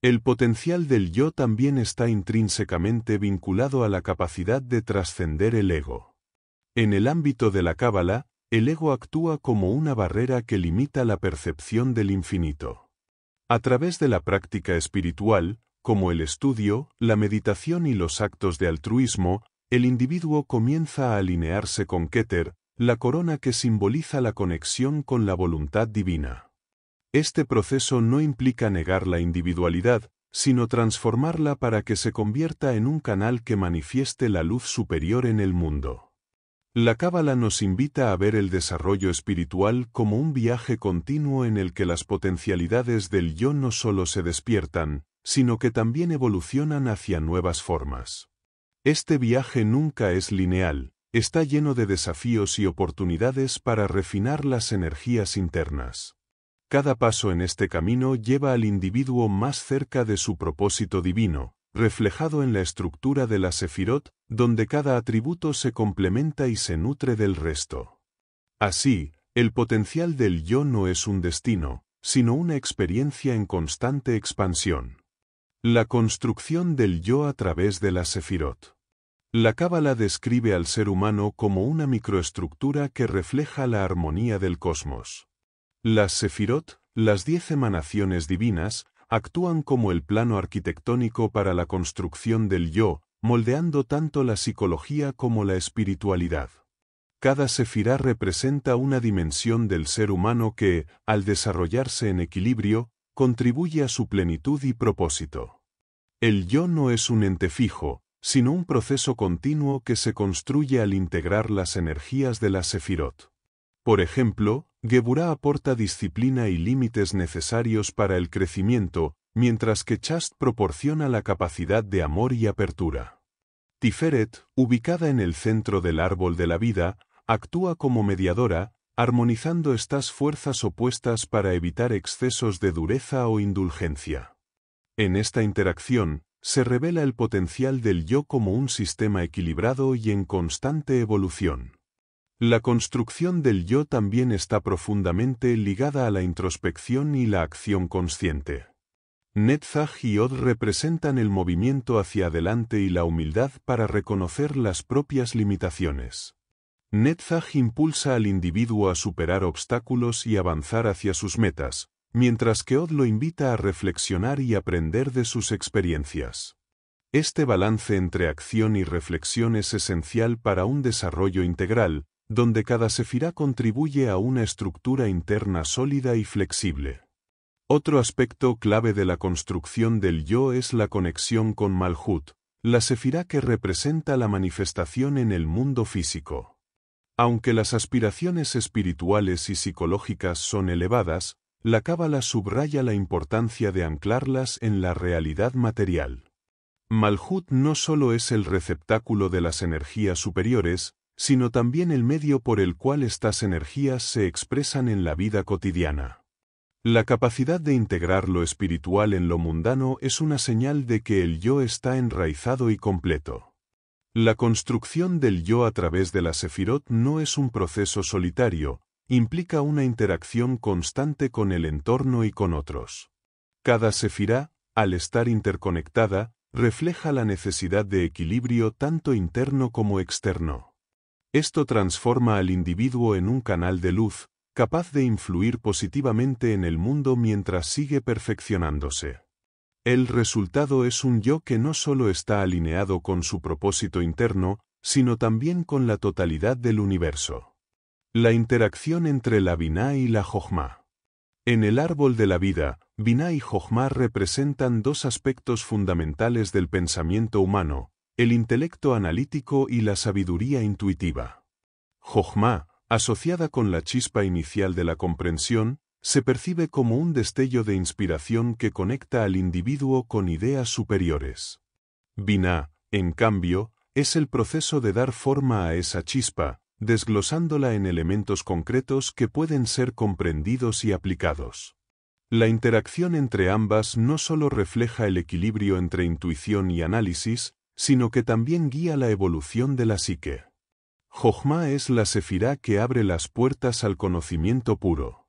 El potencial del yo también está intrínsecamente vinculado a la capacidad de trascender el ego. En el ámbito de la Cábala, el ego actúa como una barrera que limita la percepción del infinito. A través de la práctica espiritual, como el estudio, la meditación y los actos de altruismo, el individuo comienza a alinearse con Keter, la corona que simboliza la conexión con la voluntad divina. Este proceso no implica negar la individualidad, sino transformarla para que se convierta en un canal que manifieste la luz superior en el mundo. La Cábala nos invita a ver el desarrollo espiritual como un viaje continuo en el que las potencialidades del yo no solo se despiertan, sino que también evolucionan hacia nuevas formas. Este viaje nunca es lineal, está lleno de desafíos y oportunidades para refinar las energías internas. Cada paso en este camino lleva al individuo más cerca de su propósito divino, reflejado en la estructura de la Sefirot, donde cada atributo se complementa y se nutre del resto. Así, el potencial del yo no es un destino, sino una experiencia en constante expansión. La construcción del yo a través de la Sefirot. La Cábala describe al ser humano como una microestructura que refleja la armonía del cosmos. Las Sefirot, las 10 emanaciones divinas, actúan como el plano arquitectónico para la construcción del yo, moldeando tanto la psicología como la espiritualidad. Cada sefirá representa una dimensión del ser humano que, al desarrollarse en equilibrio, contribuye a su plenitud y propósito. El yo no es un ente fijo, sino un proceso continuo que se construye al integrar las energías de la Sefirot. Por ejemplo, Geburá aporta disciplina y límites necesarios para el crecimiento, mientras que Chast proporciona la capacidad de amor y apertura. Tiferet, ubicada en el centro del árbol de la vida, actúa como mediadora, armonizando estas fuerzas opuestas para evitar excesos de dureza o indulgencia. En esta interacción, se revela el potencial del yo como un sistema equilibrado y en constante evolución. La construcción del yo también está profundamente ligada a la introspección y la acción consciente. Netzach y Od representan el movimiento hacia adelante y la humildad para reconocer las propias limitaciones. Netzach impulsa al individuo a superar obstáculos y avanzar hacia sus metas, mientras que Od lo invita a reflexionar y aprender de sus experiencias. Este balance entre acción y reflexión es esencial para un desarrollo integral, donde cada sefirá contribuye a una estructura interna sólida y flexible. Otro aspecto clave de la construcción del yo es la conexión con Malhut, la sefirá que representa la manifestación en el mundo físico. Aunque las aspiraciones espirituales y psicológicas son elevadas, la Cábala subraya la importancia de anclarlas en la realidad material. Malhut no solo es el receptáculo de las energías superiores, sino también el medio por el cual estas energías se expresan en la vida cotidiana. La capacidad de integrar lo espiritual en lo mundano es una señal de que el yo está enraizado y completo. La construcción del yo a través de la Sefirot no es un proceso solitario, implica una interacción constante con el entorno y con otros. Cada sefirá, al estar interconectada, refleja la necesidad de equilibrio tanto interno como externo. Esto transforma al individuo en un canal de luz, capaz de influir positivamente en el mundo mientras sigue perfeccionándose. El resultado es un yo que no solo está alineado con su propósito interno, sino también con la totalidad del universo. La interacción entre la Biná y la Jochma. En el árbol de la vida, Biná y Jochma representan dos aspectos fundamentales del pensamiento humano, el intelecto analítico y la sabiduría intuitiva. Jochma, asociada con la chispa inicial de la comprensión, se percibe como un destello de inspiración que conecta al individuo con ideas superiores. Biná, en cambio, es el proceso de dar forma a esa chispa, desglosándola en elementos concretos que pueden ser comprendidos y aplicados. La interacción entre ambas no solo refleja el equilibrio entre intuición y análisis, sino que también guía la evolución de la psique. Jochma es la sefirá que abre las puertas al conocimiento puro.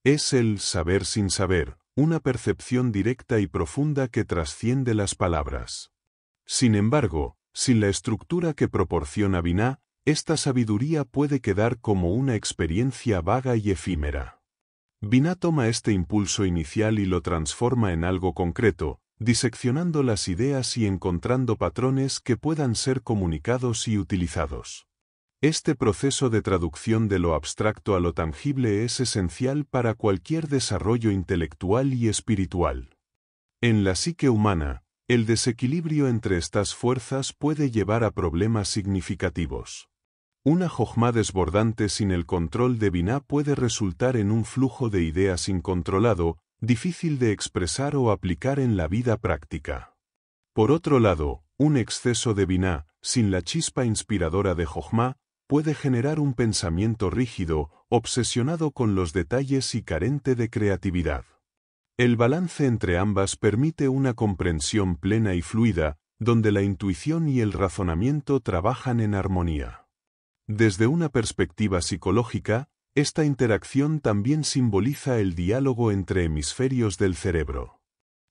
Es el saber sin saber, una percepción directa y profunda que trasciende las palabras. Sin embargo, sin la estructura que proporciona Biná, esta sabiduría puede quedar como una experiencia vaga y efímera. Biná toma este impulso inicial y lo transforma en algo concreto, diseccionando las ideas y encontrando patrones que puedan ser comunicados y utilizados. Este proceso de traducción de lo abstracto a lo tangible es esencial para cualquier desarrollo intelectual y espiritual. En la psique humana, el desequilibrio entre estas fuerzas puede llevar a problemas significativos. Una jochma desbordante sin el control de Biná puede resultar en un flujo de ideas incontrolado, difícil de expresar o aplicar en la vida práctica. Por otro lado, un exceso de Biná, sin la chispa inspiradora de Jochma, puede generar un pensamiento rígido, obsesionado con los detalles y carente de creatividad. El balance entre ambas permite una comprensión plena y fluida, donde la intuición y el razonamiento trabajan en armonía. Desde una perspectiva psicológica, esta interacción también simboliza el diálogo entre hemisferios del cerebro.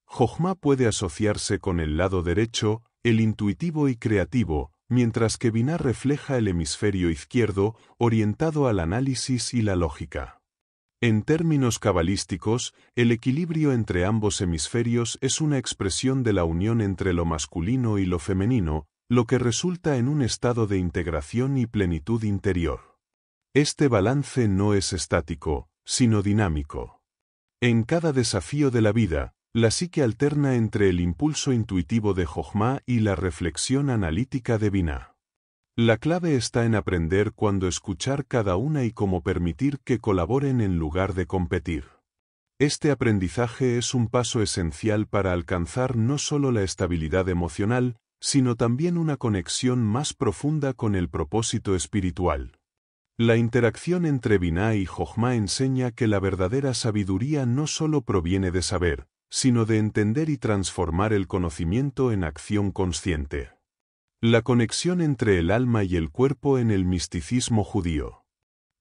Jochma puede asociarse con el lado derecho, el intuitivo y creativo, mientras que Biná refleja el hemisferio izquierdo, orientado al análisis y la lógica. En términos cabalísticos, el equilibrio entre ambos hemisferios es una expresión de la unión entre lo masculino y lo femenino, lo que resulta en un estado de integración y plenitud interior. Este balance no es estático, sino dinámico. En cada desafío de la vida, la psique alterna entre el impulso intuitivo de Jochma y la reflexión analítica de Biná. La clave está en aprender cuándo escuchar cada una y cómo permitir que colaboren en lugar de competir. Este aprendizaje es un paso esencial para alcanzar no solo la estabilidad emocional, sino también una conexión más profunda con el propósito espiritual. La interacción entre Biná y Jochma enseña que la verdadera sabiduría no solo proviene de saber, sino de entender y transformar el conocimiento en acción consciente. La conexión entre el alma y el cuerpo en el misticismo judío.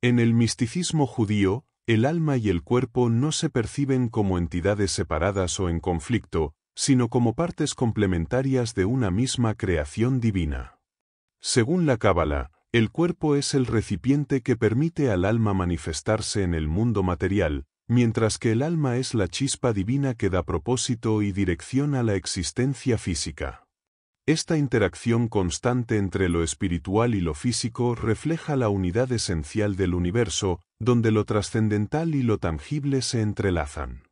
En el misticismo judío, el alma y el cuerpo no se perciben como entidades separadas o en conflicto, sino como partes complementarias de una misma creación divina. Según la Cábala, el cuerpo es el recipiente que permite al alma manifestarse en el mundo material, mientras que el alma es la chispa divina que da propósito y dirección a la existencia física. Esta interacción constante entre lo espiritual y lo físico refleja la unidad esencial del universo, donde lo trascendental y lo tangible se entrelazan.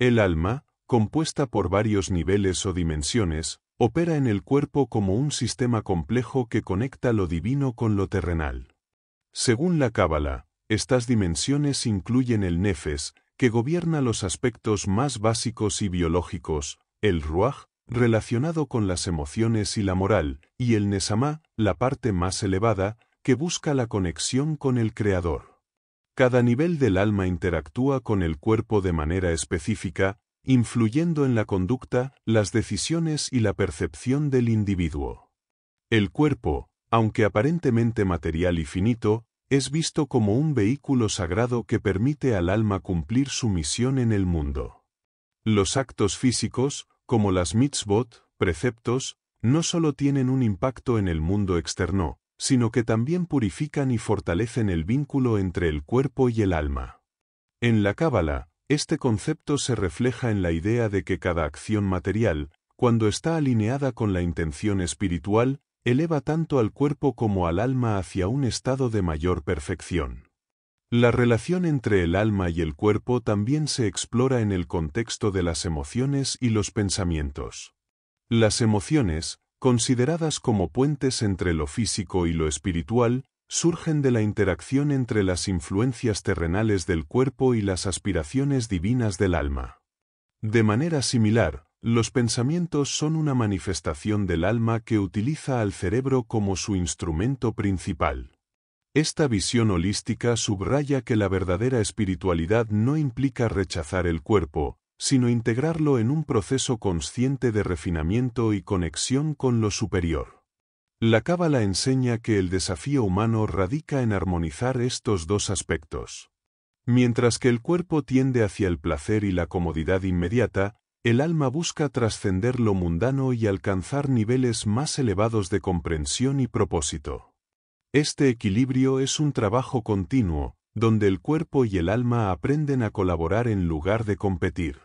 El alma, compuesta por varios niveles o dimensiones, opera en el cuerpo como un sistema complejo que conecta lo divino con lo terrenal. Según la Cábala, estas dimensiones incluyen el Nefes, que gobierna los aspectos más básicos y biológicos, el Ruach, relacionado con las emociones y la moral, y el Nesamá, la parte más elevada, que busca la conexión con el Creador. Cada nivel del alma interactúa con el cuerpo de manera específica, influyendo en la conducta, las decisiones y la percepción del individuo. El cuerpo, aunque aparentemente material y finito, es visto como un vehículo sagrado que permite al alma cumplir su misión en el mundo. Los actos físicos, como las mitzvot, preceptos, no solo tienen un impacto en el mundo externo, sino que también purifican y fortalecen el vínculo entre el cuerpo y el alma. En la Cábala, este concepto se refleja en la idea de que cada acción material, cuando está alineada con la intención espiritual, eleva tanto al cuerpo como al alma hacia un estado de mayor perfección. La relación entre el alma y el cuerpo también se explora en el contexto de las emociones y los pensamientos. Las emociones, consideradas como puentes entre lo físico y lo espiritual, surgen de la interacción entre las influencias terrenales del cuerpo y las aspiraciones divinas del alma. De manera similar, los pensamientos son una manifestación del alma que utiliza al cerebro como su instrumento principal. Esta visión holística subraya que la verdadera espiritualidad no implica rechazar el cuerpo, sino integrarlo en un proceso consciente de refinamiento y conexión con lo superior. La Cábala enseña que el desafío humano radica en armonizar estos dos aspectos. Mientras que el cuerpo tiende hacia el placer y la comodidad inmediata, el alma busca trascender lo mundano y alcanzar niveles más elevados de comprensión y propósito. Este equilibrio es un trabajo continuo, donde el cuerpo y el alma aprenden a colaborar en lugar de competir.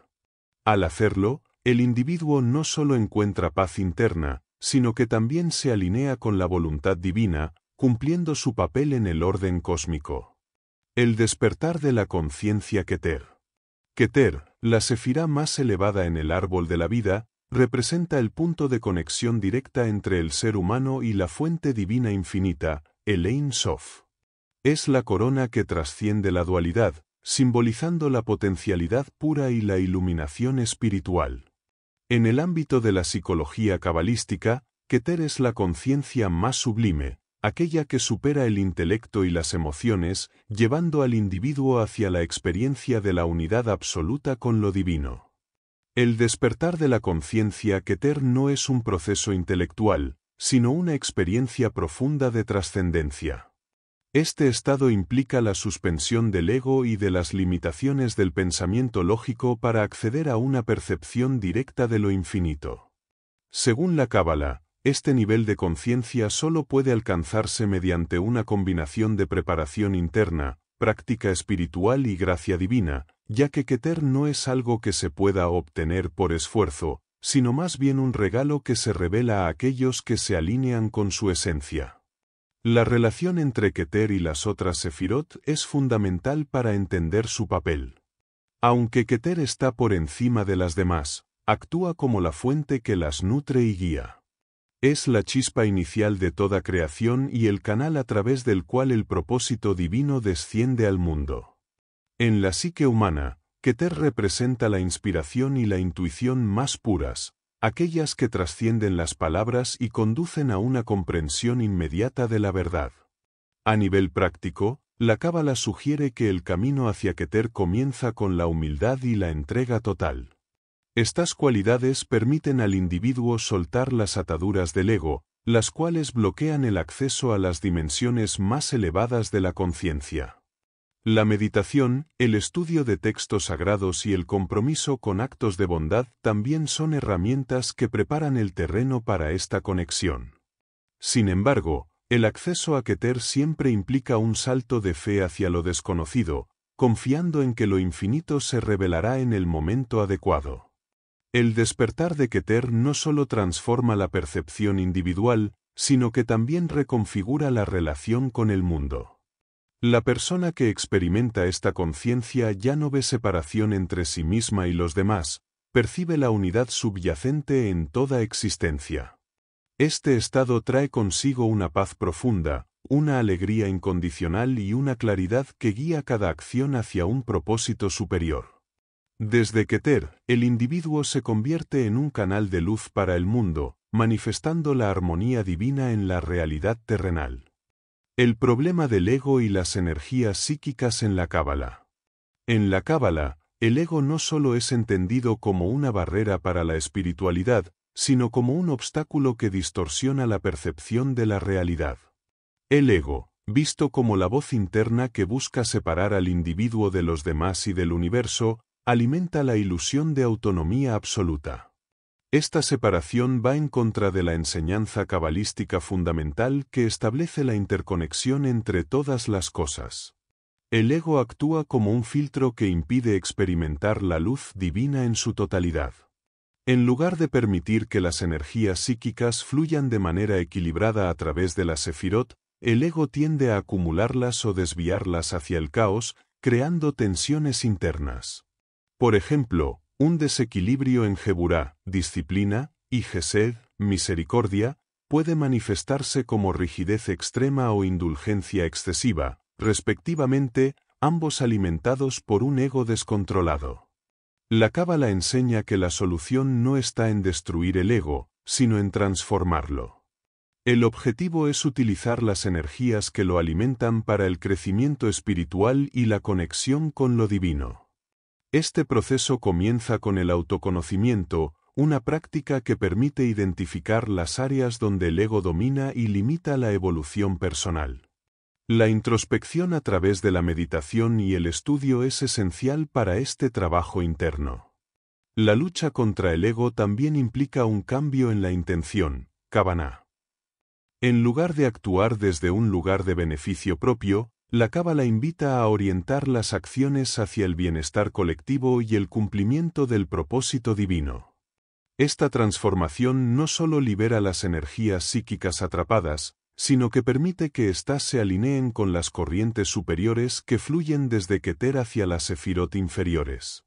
Al hacerlo, el individuo no solo encuentra paz interna, sino que también se alinea con la voluntad divina, cumpliendo su papel en el orden cósmico. El despertar de la conciencia Keter. Keter, la sefirá más elevada en el árbol de la vida, representa el punto de conexión directa entre el ser humano y la fuente divina infinita, el Ein Sof. Es la corona que trasciende la dualidad, simbolizando la potencialidad pura y la iluminación espiritual. En el ámbito de la psicología cabalística, Keter es la conciencia más sublime, aquella que supera el intelecto y las emociones, llevando al individuo hacia la experiencia de la unidad absoluta con lo divino. El despertar de la conciencia Keter no es un proceso intelectual, sino una experiencia profunda de trascendencia. Este estado implica la suspensión del ego y de las limitaciones del pensamiento lógico para acceder a una percepción directa de lo infinito. Según la Cábala, este nivel de conciencia solo puede alcanzarse mediante una combinación de preparación interna, práctica espiritual y gracia divina, ya que Keter no es algo que se pueda obtener por esfuerzo, sino más bien un regalo que se revela a aquellos que se alinean con su esencia. La relación entre Keter y las otras Sefirot es fundamental para entender su papel. Aunque Keter está por encima de las demás, actúa como la fuente que las nutre y guía. Es la chispa inicial de toda creación y el canal a través del cual el propósito divino desciende al mundo. En la psique humana, Keter representa la inspiración y la intuición más puras, aquellas que trascienden las palabras y conducen a una comprensión inmediata de la verdad. A nivel práctico, la Cábala sugiere que el camino hacia Keter comienza con la humildad y la entrega total. Estas cualidades permiten al individuo soltar las ataduras del ego, las cuales bloquean el acceso a las dimensiones más elevadas de la conciencia. La meditación, el estudio de textos sagrados y el compromiso con actos de bondad también son herramientas que preparan el terreno para esta conexión. Sin embargo, el acceso a Keter siempre implica un salto de fe hacia lo desconocido, confiando en que lo infinito se revelará en el momento adecuado. El despertar de Keter no solo transforma la percepción individual, sino que también reconfigura la relación con el mundo. La persona que experimenta esta conciencia ya no ve separación entre sí misma y los demás, percibe la unidad subyacente en toda existencia. Este estado trae consigo una paz profunda, una alegría incondicional y una claridad que guía cada acción hacia un propósito superior. Desde Keter, el individuo se convierte en un canal de luz para el mundo, manifestando la armonía divina en la realidad terrenal. El problema del ego y las energías psíquicas en la Cábala. En la Cábala, el ego no solo es entendido como una barrera para la espiritualidad, sino como un obstáculo que distorsiona la percepción de la realidad. El ego, visto como la voz interna que busca separar al individuo de los demás y del universo, alimenta la ilusión de autonomía absoluta. Esta separación va en contra de la enseñanza cabalística fundamental que establece la interconexión entre todas las cosas. El ego actúa como un filtro que impide experimentar la luz divina en su totalidad. En lugar de permitir que las energías psíquicas fluyan de manera equilibrada a través de la Sefirot, el ego tiende a acumularlas o desviarlas hacia el caos, creando tensiones internas. Por ejemplo, un desequilibrio en Geburá, disciplina, y Gesed, misericordia, puede manifestarse como rigidez extrema o indulgencia excesiva, respectivamente, ambos alimentados por un ego descontrolado. La Cábala enseña que la solución no está en destruir el ego, sino en transformarlo. El objetivo es utilizar las energías que lo alimentan para el crecimiento espiritual y la conexión con lo divino. Este proceso comienza con el autoconocimiento, una práctica que permite identificar las áreas donde el ego domina y limita la evolución personal. La introspección a través de la meditación y el estudio es esencial para este trabajo interno. La lucha contra el ego también implica un cambio en la intención, Kavaná. En lugar de actuar desde un lugar de beneficio propio, la Cábala invita a orientar las acciones hacia el bienestar colectivo y el cumplimiento del propósito divino. Esta transformación no solo libera las energías psíquicas atrapadas, sino que permite que éstas se alineen con las corrientes superiores que fluyen desde Keter hacia las Sefirot inferiores.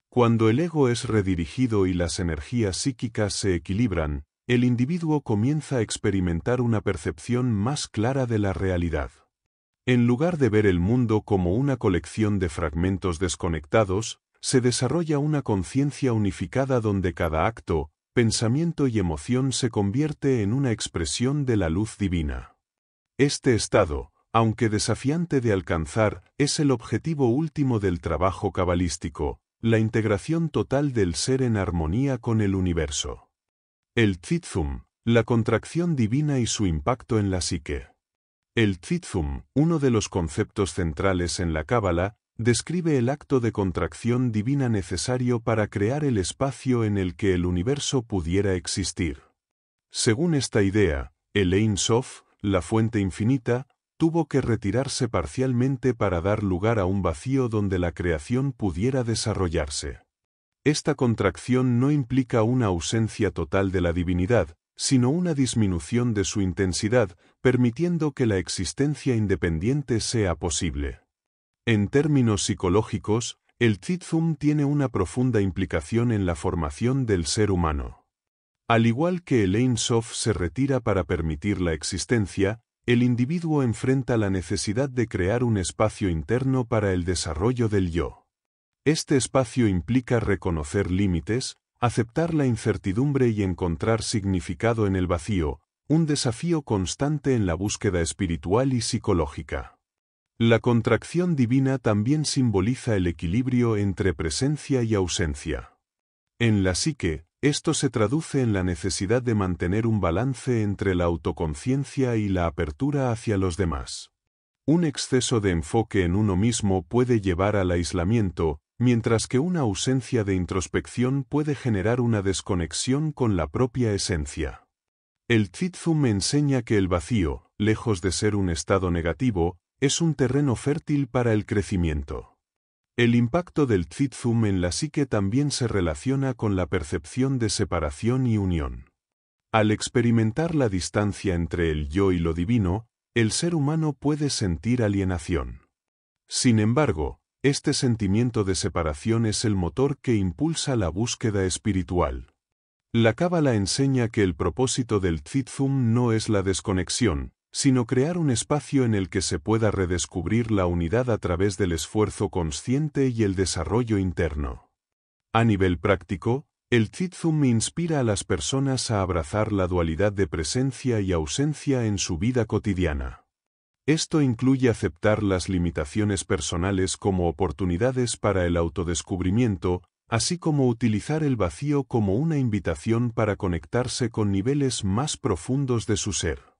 Cuando el ego es redirigido y las energías psíquicas se equilibran, el individuo comienza a experimentar una percepción más clara de la realidad. En lugar de ver el mundo como una colección de fragmentos desconectados, se desarrolla una conciencia unificada donde cada acto, pensamiento y emoción se convierte en una expresión de la luz divina. Este estado, aunque desafiante de alcanzar, es el objetivo último del trabajo cabalístico, la integración total del ser en armonía con el universo. El Tzimtzum, la contracción divina y su impacto en la psique. El Tzimtzum, uno de los conceptos centrales en la Cábala, describe el acto de contracción divina necesario para crear el espacio en el que el universo pudiera existir. Según esta idea, el Ein Sof, la fuente infinita, tuvo que retirarse parcialmente para dar lugar a un vacío donde la creación pudiera desarrollarse. Esta contracción no implica una ausencia total de la divinidad, sino una disminución de su intensidad, permitiendo que la existencia independiente sea posible. En términos psicológicos, el Tzimtzum tiene una profunda implicación en la formación del ser humano. Al igual que el Ein Sof se retira para permitir la existencia, el individuo enfrenta la necesidad de crear un espacio interno para el desarrollo del yo. Este espacio implica reconocer límites, aceptar la incertidumbre y encontrar significado en el vacío, un desafío constante en la búsqueda espiritual y psicológica. La contracción divina también simboliza el equilibrio entre presencia y ausencia. En la psique, esto se traduce en la necesidad de mantener un balance entre la autoconciencia y la apertura hacia los demás. Un exceso de enfoque en uno mismo puede llevar al aislamiento, mientras que una ausencia de introspección puede generar una desconexión con la propia esencia. El Tzimtzum enseña que el vacío, lejos de ser un estado negativo, es un terreno fértil para el crecimiento. El impacto del Tzimtzum en la psique también se relaciona con la percepción de separación y unión. Al experimentar la distancia entre el yo y lo divino, el ser humano puede sentir alienación. Sin embargo, este sentimiento de separación es el motor que impulsa la búsqueda espiritual. La Cábala enseña que el propósito del Tzimtzum no es la desconexión, sino crear un espacio en el que se pueda redescubrir la unidad a través del esfuerzo consciente y el desarrollo interno. A nivel práctico, el Tzimtzum inspira a las personas a abrazar la dualidad de presencia y ausencia en su vida cotidiana. Esto incluye aceptar las limitaciones personales como oportunidades para el autodescubrimiento, así como utilizar el vacío como una invitación para conectarse con niveles más profundos de su ser.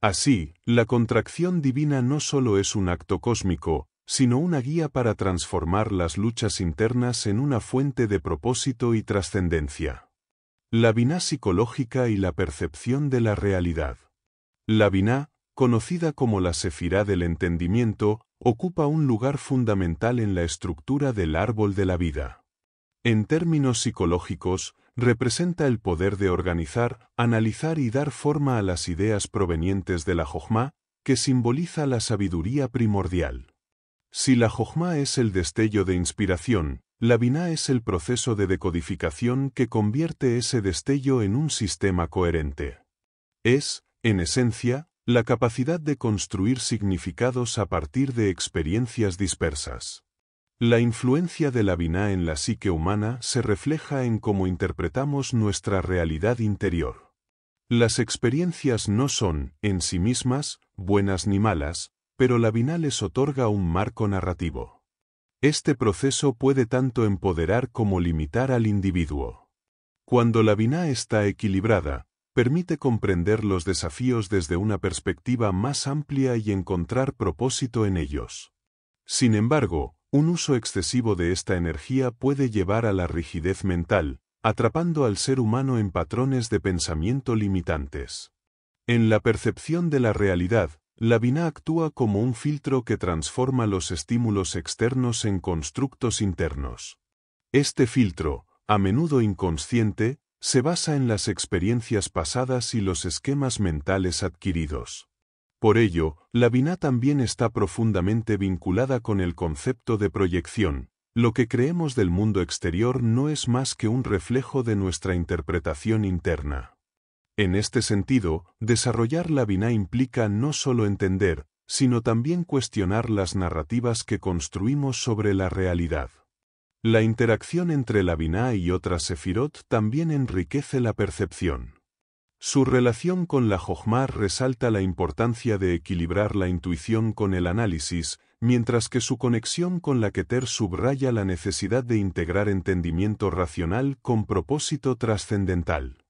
Así, la contracción divina no solo es un acto cósmico, sino una guía para transformar las luchas internas en una fuente de propósito y trascendencia. La Biná psicológica y la percepción de la realidad. La Biná, conocida como la Sefirá del entendimiento, ocupa un lugar fundamental en la estructura del árbol de la vida. En términos psicológicos, representa el poder de organizar, analizar y dar forma a las ideas provenientes de la Jochma, que simboliza la sabiduría primordial. Si la Jochma es el destello de inspiración, la Biná es el proceso de decodificación que convierte ese destello en un sistema coherente. Es, en esencia, la capacidad de construir significados a partir de experiencias dispersas. La influencia de la Biná en la psique humana se refleja en cómo interpretamos nuestra realidad interior. Las experiencias no son, en sí mismas, buenas ni malas, pero la Biná les otorga un marco narrativo. Este proceso puede tanto empoderar como limitar al individuo. Cuando la Biná está equilibrada, permite comprender los desafíos desde una perspectiva más amplia y encontrar propósito en ellos. Sin embargo, un uso excesivo de esta energía puede llevar a la rigidez mental, atrapando al ser humano en patrones de pensamiento limitantes. En la percepción de la realidad, la Biná actúa como un filtro que transforma los estímulos externos en constructos internos. Este filtro, a menudo inconsciente, se basa en las experiencias pasadas y los esquemas mentales adquiridos. Por ello, la Biná también está profundamente vinculada con el concepto de proyección. Lo que creemos del mundo exterior no es más que un reflejo de nuestra interpretación interna. En este sentido, desarrollar la Biná implica no solo entender, sino también cuestionar las narrativas que construimos sobre la realidad. La interacción entre la Biná y otras sefirot también enriquece la percepción. Su relación con la Jochma resalta la importancia de equilibrar la intuición con el análisis, mientras que su conexión con la Keter subraya la necesidad de integrar entendimiento racional con propósito trascendental.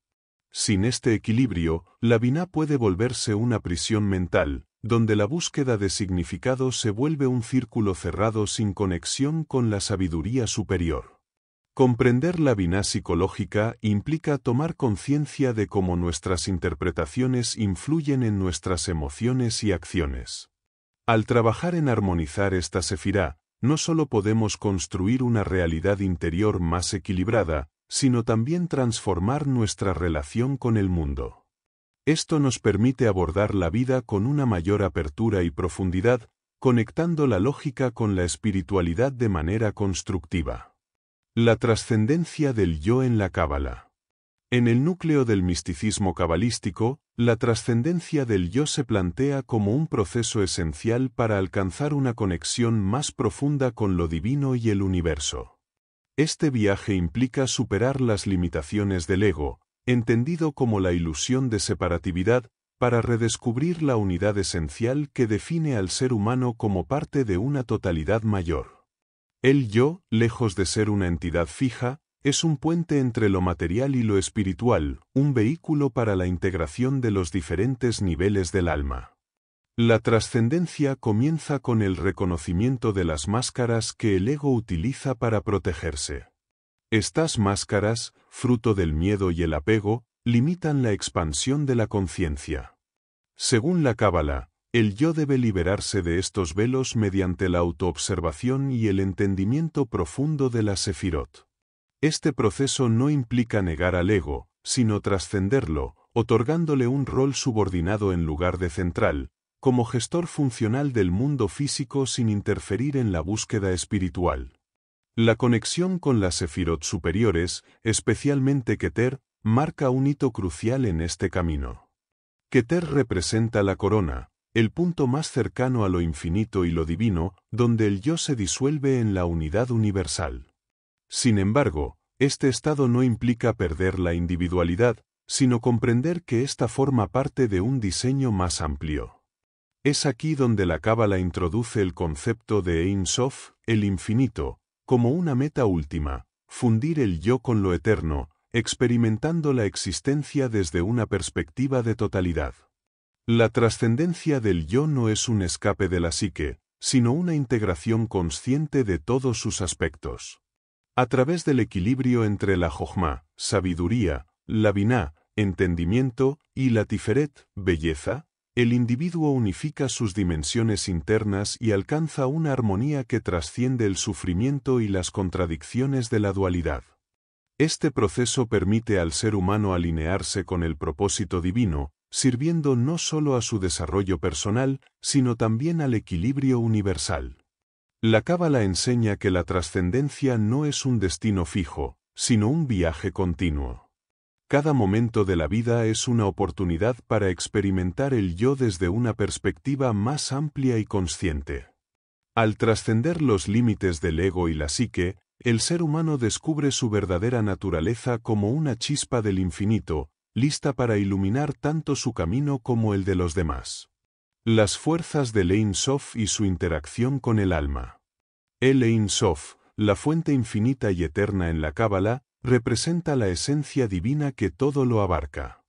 Sin este equilibrio, la Biná puede volverse una prisión mental, donde la búsqueda de significado se vuelve un círculo cerrado sin conexión con la sabiduría superior. Comprender la Biná psicológica implica tomar conciencia de cómo nuestras interpretaciones influyen en nuestras emociones y acciones. Al trabajar en armonizar esta sefirá, no solo podemos construir una realidad interior más equilibrada, sino también transformar nuestra relación con el mundo. Esto nos permite abordar la vida con una mayor apertura y profundidad, conectando la lógica con la espiritualidad de manera constructiva. La trascendencia del yo en la Cábala. En el núcleo del misticismo cabalístico, la trascendencia del yo se plantea como un proceso esencial para alcanzar una conexión más profunda con lo divino y el universo. Este viaje implica superar las limitaciones del ego, entendido como la ilusión de separatividad, para redescubrir la unidad esencial que define al ser humano como parte de una totalidad mayor. El yo, lejos de ser una entidad fija, es un puente entre lo material y lo espiritual, un vehículo para la integración de los diferentes niveles del alma. La trascendencia comienza con el reconocimiento de las máscaras que el ego utiliza para protegerse. Estas máscaras, fruto del miedo y el apego, limitan la expansión de la conciencia. Según la Cábala, el yo debe liberarse de estos velos mediante la autoobservación y el entendimiento profundo de la sefirot. Este proceso no implica negar al ego, sino trascenderlo, otorgándole un rol subordinado en lugar de central, como gestor funcional del mundo físico sin interferir en la búsqueda espiritual. La conexión con las sefirot superiores, especialmente Keter, marca un hito crucial en este camino. Keter representa la corona, el punto más cercano a lo infinito y lo divino, donde el yo se disuelve en la unidad universal. Sin embargo, este estado no implica perder la individualidad, sino comprender que ésta forma parte de un diseño más amplio. Es aquí donde la Cábala introduce el concepto de Ein Sof, el infinito, como una meta última, fundir el yo con lo eterno, experimentando la existencia desde una perspectiva de totalidad. La trascendencia del yo no es un escape de la psique, sino una integración consciente de todos sus aspectos. A través del equilibrio entre la Jochma, sabiduría, la Biná, entendimiento, y la Tiferet, belleza, el individuo unifica sus dimensiones internas y alcanza una armonía que trasciende el sufrimiento y las contradicciones de la dualidad. Este proceso permite al ser humano alinearse con el propósito divino, sirviendo no solo a su desarrollo personal, sino también al equilibrio universal. La Cábala enseña que la trascendencia no es un destino fijo, sino un viaje continuo. Cada momento de la vida es una oportunidad para experimentar el yo desde una perspectiva más amplia y consciente. Al trascender los límites del ego y la psique, el ser humano descubre su verdadera naturaleza como una chispa del infinito, lista para iluminar tanto su camino como el de los demás. Las fuerzas del Ein Sof y su interacción con el alma. El Ein Sof, la fuente infinita y eterna en la Cábala, representa la esencia divina que todo lo abarca.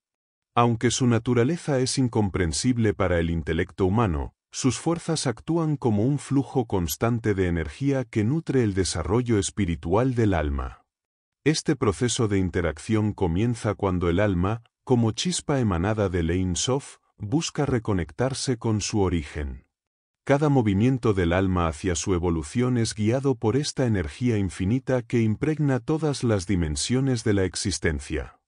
Aunque su naturaleza es incomprensible para el intelecto humano, sus fuerzas actúan como un flujo constante de energía que nutre el desarrollo espiritual del alma. Este proceso de interacción comienza cuando el alma, como chispa emanada del Ein Sof, busca reconectarse con su origen. Cada movimiento del alma hacia su evolución es guiado por esta energía infinita que impregna todas las dimensiones de la existencia.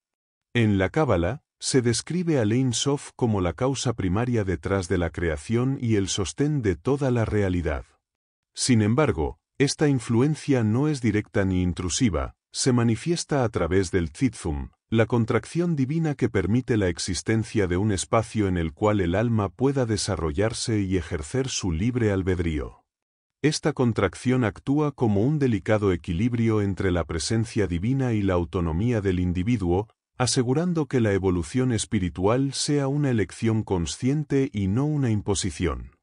En la Cábala, se describe al Ein Sof como la causa primaria detrás de la creación y el sostén de toda la realidad. Sin embargo, esta influencia no es directa ni intrusiva, se manifiesta a través del Tzimtzum, la contracción divina que permite la existencia de un espacio en el cual el alma pueda desarrollarse y ejercer su libre albedrío. Esta contracción actúa como un delicado equilibrio entre la presencia divina y la autonomía del individuo, asegurando que la evolución espiritual sea una elección consciente y no una imposición.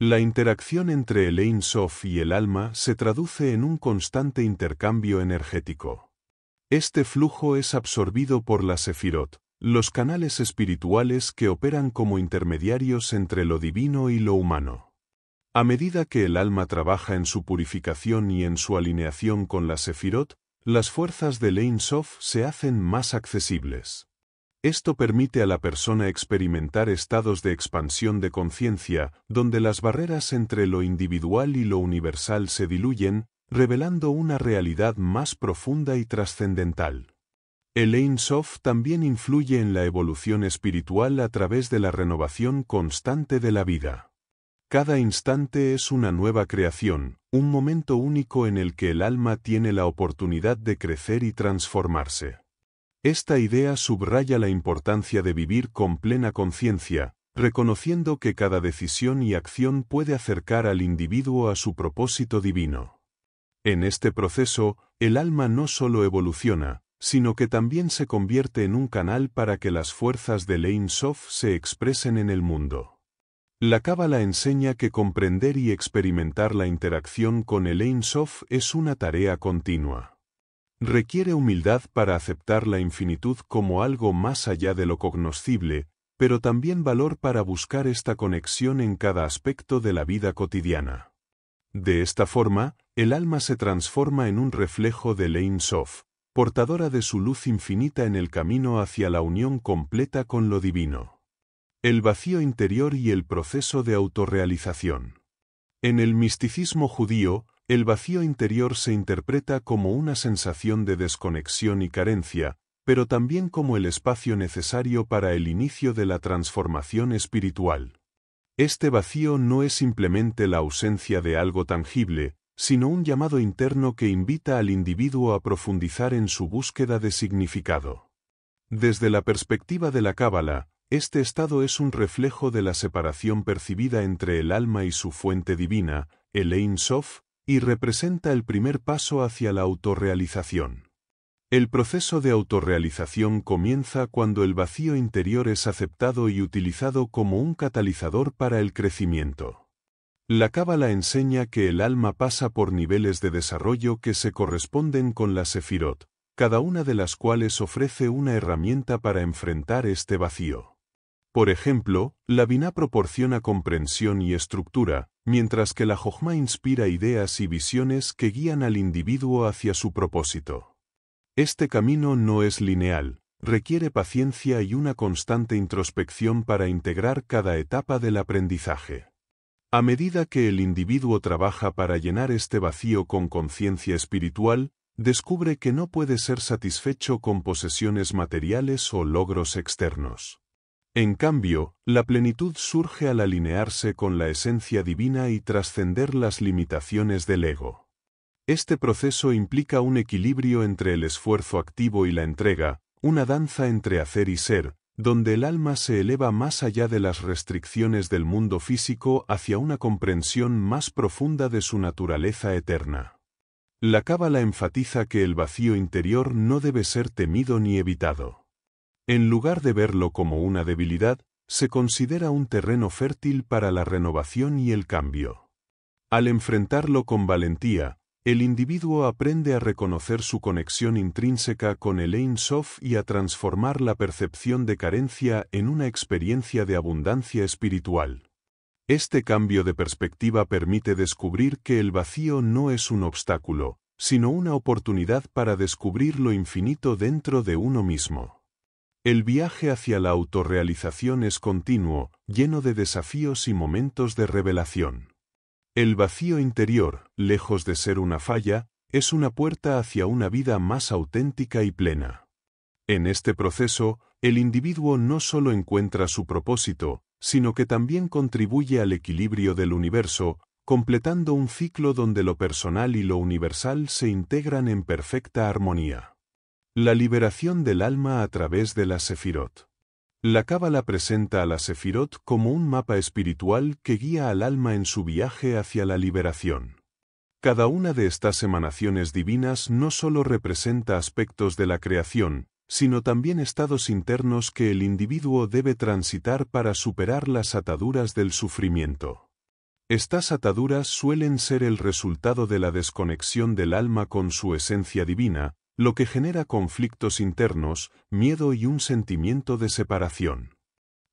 La interacción entre el Ein Sof y el alma se traduce en un constante intercambio energético. Este flujo es absorbido por la Sefirot, los canales espirituales que operan como intermediarios entre lo divino y lo humano. A medida que el alma trabaja en su purificación y en su alineación con la Sefirot, las fuerzas del Ein Sof se hacen más accesibles. Esto permite a la persona experimentar estados de expansión de conciencia, donde las barreras entre lo individual y lo universal se diluyen, revelando una realidad más profunda y trascendental. El Ein Sof también influye en la evolución espiritual a través de la renovación constante de la vida. Cada instante es una nueva creación, un momento único en el que el alma tiene la oportunidad de crecer y transformarse. Esta idea subraya la importancia de vivir con plena conciencia, reconociendo que cada decisión y acción puede acercar al individuo a su propósito divino. En este proceso, el alma no solo evoluciona, sino que también se convierte en un canal para que las fuerzas del Ein Sof se expresen en el mundo. La Cábala enseña que comprender y experimentar la interacción con el Ein Sof es una tarea continua. Requiere humildad para aceptar la infinitud como algo más allá de lo cognoscible, pero también valor para buscar esta conexión en cada aspecto de la vida cotidiana. De esta forma, el alma se transforma en un reflejo del Ein Sof, portadora de su luz infinita en el camino hacia la unión completa con lo divino. El vacío interior y el proceso de autorrealización. En el misticismo judío, el vacío interior se interpreta como una sensación de desconexión y carencia, pero también como el espacio necesario para el inicio de la transformación espiritual. Este vacío no es simplemente la ausencia de algo tangible, sino un llamado interno que invita al individuo a profundizar en su búsqueda de significado. Desde la perspectiva de la Cábala, este estado es un reflejo de la separación percibida entre el alma y su fuente divina, el Ein Sof, y representa el primer paso hacia la autorrealización. El proceso de autorrealización comienza cuando el vacío interior es aceptado y utilizado como un catalizador para el crecimiento. La Cábala enseña que el alma pasa por niveles de desarrollo que se corresponden con la Sefirot, cada una de las cuales ofrece una herramienta para enfrentar este vacío. Por ejemplo, la Biná proporciona comprensión y estructura, mientras que la Jochma inspira ideas y visiones que guían al individuo hacia su propósito. Este camino no es lineal, requiere paciencia y una constante introspección para integrar cada etapa del aprendizaje. A medida que el individuo trabaja para llenar este vacío con conciencia espiritual, descubre que no puede ser satisfecho con posesiones materiales o logros externos. En cambio, la plenitud surge al alinearse con la esencia divina y trascender las limitaciones del ego. Este proceso implica un equilibrio entre el esfuerzo activo y la entrega, una danza entre hacer y ser, donde el alma se eleva más allá de las restricciones del mundo físico hacia una comprensión más profunda de su naturaleza eterna. La Cábala enfatiza que el vacío interior no debe ser temido ni evitado. En lugar de verlo como una debilidad, se considera un terreno fértil para la renovación y el cambio. Al enfrentarlo con valentía, el individuo aprende a reconocer su conexión intrínseca con el Ein Sof y a transformar la percepción de carencia en una experiencia de abundancia espiritual. Este cambio de perspectiva permite descubrir que el vacío no es un obstáculo, sino una oportunidad para descubrir lo infinito dentro de uno mismo. El viaje hacia la autorrealización es continuo, lleno de desafíos y momentos de revelación. El vacío interior, lejos de ser una falla, es una puerta hacia una vida más auténtica y plena. En este proceso, el individuo no solo encuentra su propósito, sino que también contribuye al equilibrio del universo, completando un ciclo donde lo personal y lo universal se integran en perfecta armonía. La liberación del alma a través de la Sefirot. La Cábala presenta a la Sefirot como un mapa espiritual que guía al alma en su viaje hacia la liberación. Cada una de estas emanaciones divinas no solo representa aspectos de la creación, sino también estados internos que el individuo debe transitar para superar las ataduras del sufrimiento. Estas ataduras suelen ser el resultado de la desconexión del alma con su esencia divina, lo que genera conflictos internos, miedo y un sentimiento de separación.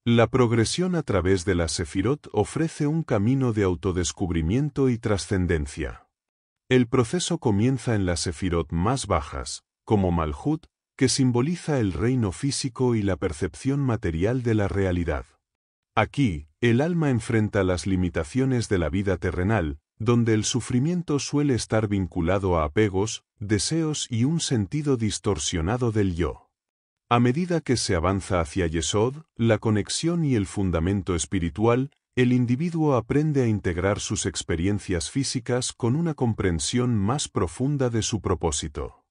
La progresión a través de la Sefirot ofrece un camino de autodescubrimiento y trascendencia. El proceso comienza en las Sefirot más bajas, como Malhut, que simboliza el reino físico y la percepción material de la realidad. Aquí, el alma enfrenta las limitaciones de la vida terrenal, donde el sufrimiento suele estar vinculado a apegos, deseos y un sentido distorsionado del yo. A medida que se avanza hacia Yesod, la conexión y el fundamento espiritual, el individuo aprende a integrar sus experiencias físicas con una comprensión más profunda de su propósito.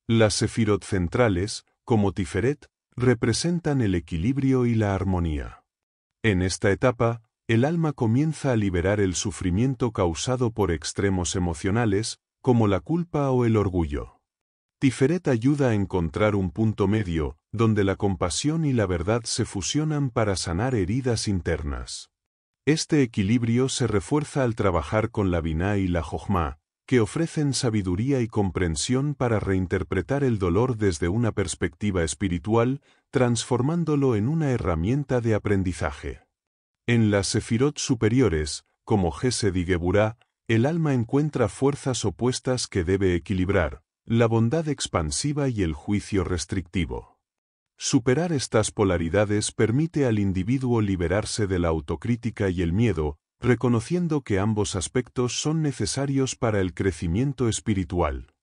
Las Sefirot centrales, como Tiferet, representan el equilibrio y la armonía. En esta etapa, el alma comienza a liberar el sufrimiento causado por extremos emocionales, como la culpa o el orgullo. Tiferet ayuda a encontrar un punto medio, donde la compasión y la verdad se fusionan para sanar heridas internas. Este equilibrio se refuerza al trabajar con la Biná y la Jochma, que ofrecen sabiduría y comprensión para reinterpretar el dolor desde una perspectiva espiritual, transformándolo en una herramienta de aprendizaje. En las Sefirot superiores, como Gesed y Geburá, el alma encuentra fuerzas opuestas que debe equilibrar, la bondad expansiva y el juicio restrictivo. Superar estas polaridades permite al individuo liberarse de la autocrítica y el miedo, reconociendo que ambos aspectos son necesarios para el crecimiento espiritual.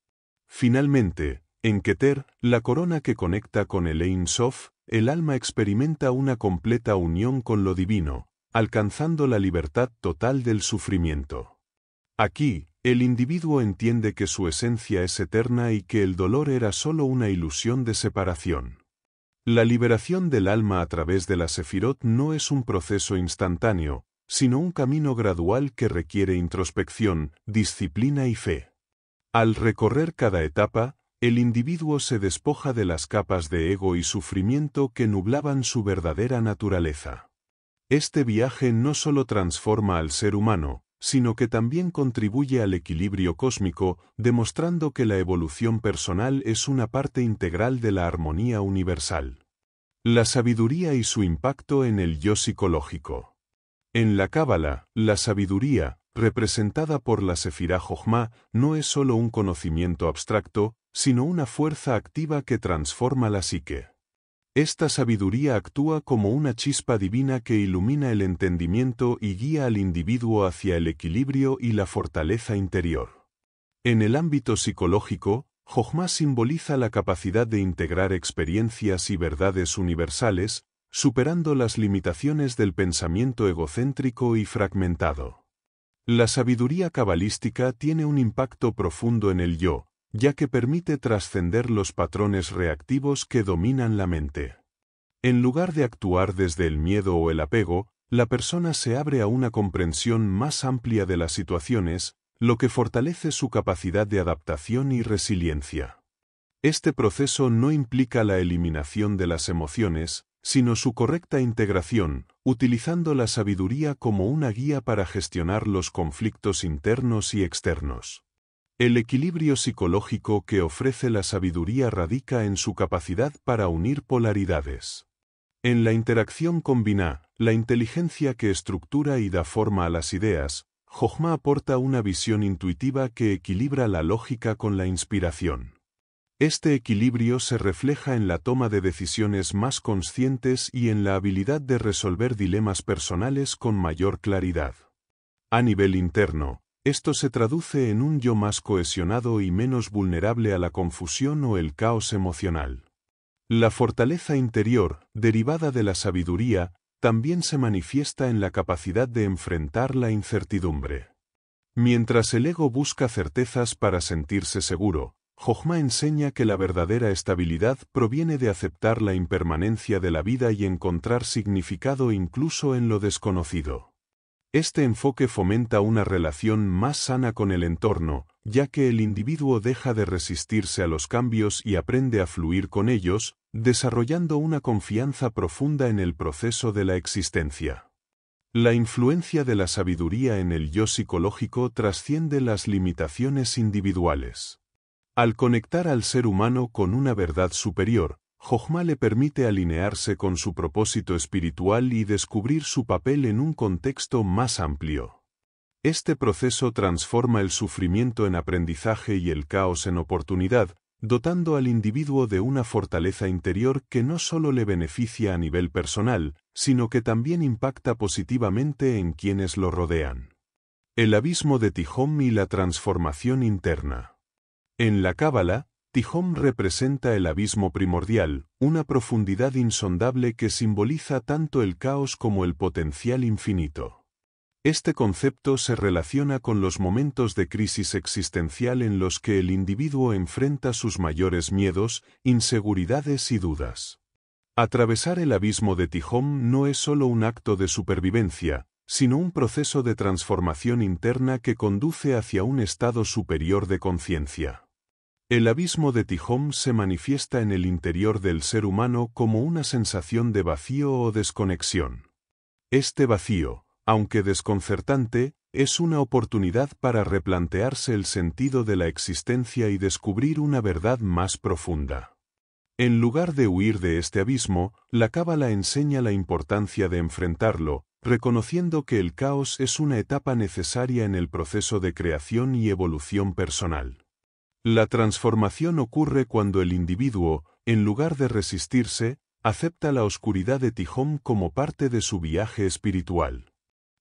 Finalmente, en Keter, la corona que conecta con el Ein Sof, el alma experimenta una completa unión con lo divino, alcanzando la libertad total del sufrimiento. Aquí, el individuo entiende que su esencia es eterna y que el dolor era solo una ilusión de separación. La liberación del alma a través de la Sefirot no es un proceso instantáneo, sino un camino gradual que requiere introspección, disciplina y fe. Al recorrer cada etapa, el individuo se despoja de las capas de ego y sufrimiento que nublaban su verdadera naturaleza. Este viaje no solo transforma al ser humano, sino que también contribuye al equilibrio cósmico, demostrando que la evolución personal es una parte integral de la armonía universal. La sabiduría y su impacto en el yo psicológico. En la Cábala, la sabiduría, representada por la Sefirá Jochma, no es solo un conocimiento abstracto, sino una fuerza activa que transforma la psique. Esta sabiduría actúa como una chispa divina que ilumina el entendimiento y guía al individuo hacia el equilibrio y la fortaleza interior. En el ámbito psicológico, Jochma simboliza la capacidad de integrar experiencias y verdades universales, superando las limitaciones del pensamiento egocéntrico y fragmentado. La sabiduría cabalística tiene un impacto profundo en el yo, ya que permite trascender los patrones reactivos que dominan la mente. En lugar de actuar desde el miedo o el apego, la persona se abre a una comprensión más amplia de las situaciones, lo que fortalece su capacidad de adaptación y resiliencia. Este proceso no implica la eliminación de las emociones, sino su correcta integración, utilizando la sabiduría como una guía para gestionar los conflictos internos y externos. El equilibrio psicológico que ofrece la sabiduría radica en su capacidad para unir polaridades. En la interacción con Biná, la inteligencia que estructura y da forma a las ideas, Jochma aporta una visión intuitiva que equilibra la lógica con la inspiración. Este equilibrio se refleja en la toma de decisiones más conscientes y en la habilidad de resolver dilemas personales con mayor claridad. A nivel interno, esto se traduce en un yo más cohesionado y menos vulnerable a la confusión o el caos emocional. La fortaleza interior, derivada de la sabiduría, también se manifiesta en la capacidad de enfrentar la incertidumbre. Mientras el ego busca certezas para sentirse seguro, Jochma enseña que la verdadera estabilidad proviene de aceptar la impermanencia de la vida y encontrar significado incluso en lo desconocido. Este enfoque fomenta una relación más sana con el entorno, ya que el individuo deja de resistirse a los cambios y aprende a fluir con ellos, desarrollando una confianza profunda en el proceso de la existencia. La influencia de la sabiduría en el yo psicológico trasciende las limitaciones individuales. Al conectar al ser humano con una verdad superior, Jochma le permite alinearse con su propósito espiritual y descubrir su papel en un contexto más amplio. Este proceso transforma el sufrimiento en aprendizaje y el caos en oportunidad, dotando al individuo de una fortaleza interior que no solo le beneficia a nivel personal, sino que también impacta positivamente en quienes lo rodean. El abismo de Tihom y la transformación interna. En la Cábala, Tihom representa el abismo primordial, una profundidad insondable que simboliza tanto el caos como el potencial infinito. Este concepto se relaciona con los momentos de crisis existencial en los que el individuo enfrenta sus mayores miedos, inseguridades y dudas. Atravesar el abismo de Tihom no es solo un acto de supervivencia, sino un proceso de transformación interna que conduce hacia un estado superior de conciencia. El abismo de Tihom se manifiesta en el interior del ser humano como una sensación de vacío o desconexión. Este vacío, aunque desconcertante, es una oportunidad para replantearse el sentido de la existencia y descubrir una verdad más profunda. En lugar de huir de este abismo, la Cábala enseña la importancia de enfrentarlo, reconociendo que el caos es una etapa necesaria en el proceso de creación y evolución personal. La transformación ocurre cuando el individuo, en lugar de resistirse, acepta la oscuridad de Tihom como parte de su viaje espiritual.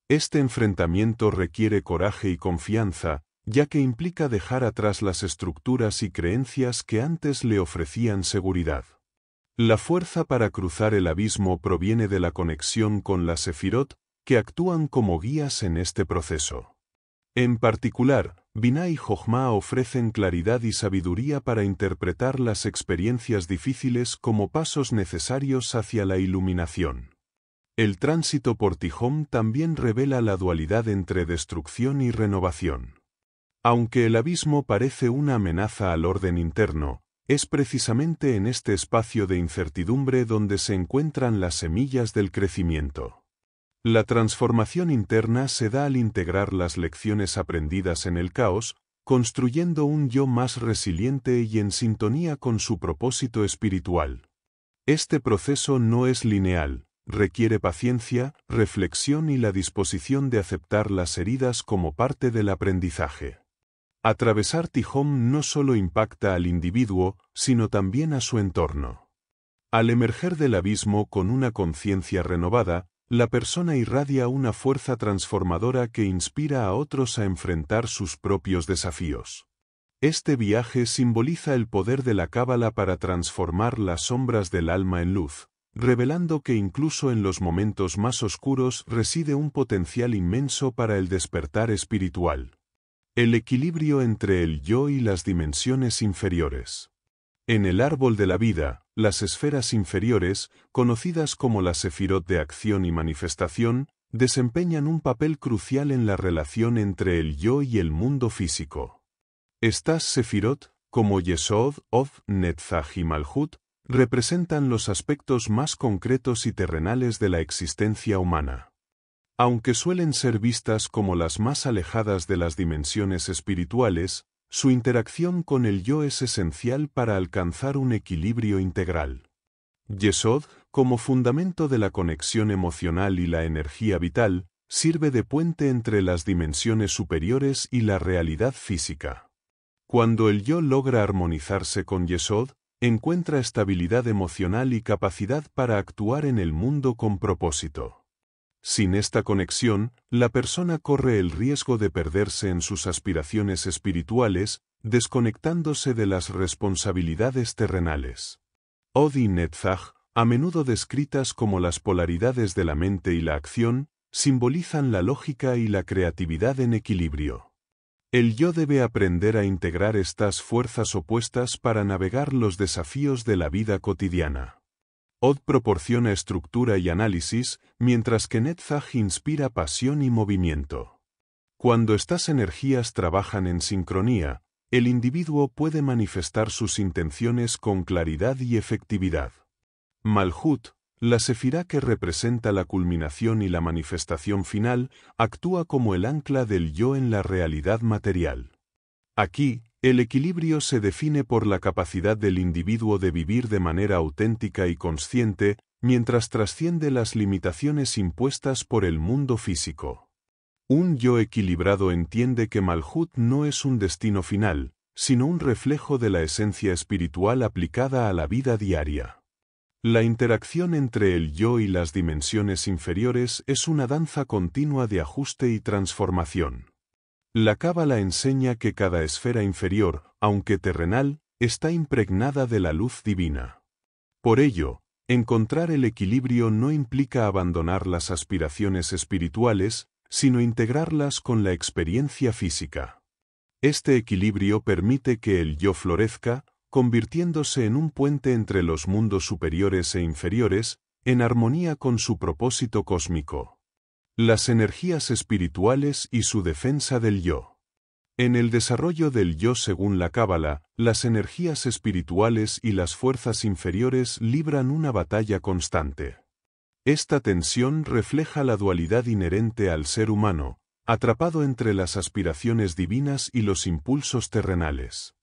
Este enfrentamiento requiere coraje y confianza, ya que implica dejar atrás las estructuras y creencias que antes le ofrecían seguridad. La fuerza para cruzar el abismo proviene de la conexión con la Sefirot, que actúan como guías en este proceso. En particular, Binah y Jochma ofrecen claridad y sabiduría para interpretar las experiencias difíciles como pasos necesarios hacia la iluminación. El tránsito por Tihom también revela la dualidad entre destrucción y renovación. Aunque el abismo parece una amenaza al orden interno, es precisamente en este espacio de incertidumbre donde se encuentran las semillas del crecimiento. La transformación interna se da al integrar las lecciones aprendidas en el caos, construyendo un yo más resiliente y en sintonía con su propósito espiritual. Este proceso no es lineal, requiere paciencia, reflexión y la disposición de aceptar las heridas como parte del aprendizaje. Atravesar Tihom no solo impacta al individuo, sino también a su entorno. Al emerger del abismo con una conciencia renovada, la persona irradia una fuerza transformadora que inspira a otros a enfrentar sus propios desafíos. Este viaje simboliza el poder de la Cábala para transformar las sombras del alma en luz, revelando que incluso en los momentos más oscuros reside un potencial inmenso para el despertar espiritual. El equilibrio entre el yo y las dimensiones inferiores. En el árbol de la vida, las esferas inferiores, conocidas como las sefirot de acción y manifestación, desempeñan un papel crucial en la relación entre el yo y el mundo físico. Estas sefirot, como Yesod, Od, Netzach y Malhut, representan los aspectos más concretos y terrenales de la existencia humana. Aunque suelen ser vistas como las más alejadas de las dimensiones espirituales, su interacción con el yo es esencial para alcanzar un equilibrio integral. Yesod, como fundamento de la conexión emocional y la energía vital, sirve de puente entre las dimensiones superiores y la realidad física. Cuando el yo logra armonizarse con Yesod, encuentra estabilidad emocional y capacidad para actuar en el mundo con propósito. Sin esta conexión, la persona corre el riesgo de perderse en sus aspiraciones espirituales, desconectándose de las responsabilidades terrenales. Od y Netzach, a menudo descritas como las polaridades de la mente y la acción, simbolizan la lógica y la creatividad en equilibrio. El yo debe aprender a integrar estas fuerzas opuestas para navegar los desafíos de la vida cotidiana. Od proporciona estructura y análisis, mientras que Netzach inspira pasión y movimiento. Cuando estas energías trabajan en sincronía, el individuo puede manifestar sus intenciones con claridad y efectividad. Malhut, la sefirá que representa la culminación y la manifestación final, actúa como el ancla del yo en la realidad material. Aquí, el equilibrio se define por la capacidad del individuo de vivir de manera auténtica y consciente, mientras trasciende las limitaciones impuestas por el mundo físico. Un yo equilibrado entiende que Malhut no es un destino final, sino un reflejo de la esencia espiritual aplicada a la vida diaria. La interacción entre el yo y las dimensiones inferiores es una danza continua de ajuste y transformación. La Cábala enseña que cada esfera inferior, aunque terrenal, está impregnada de la luz divina. Por ello, encontrar el equilibrio no implica abandonar las aspiraciones espirituales, sino integrarlas con la experiencia física. Este equilibrio permite que el yo florezca, convirtiéndose en un puente entre los mundos superiores e inferiores, en armonía con su propósito cósmico. Las energías espirituales y su defensa del yo. En el desarrollo del yo según la Cábala, las energías espirituales y las fuerzas inferiores libran una batalla constante. Esta tensión refleja la dualidad inherente al ser humano, atrapado entre las aspiraciones divinas y los impulsos terrenales.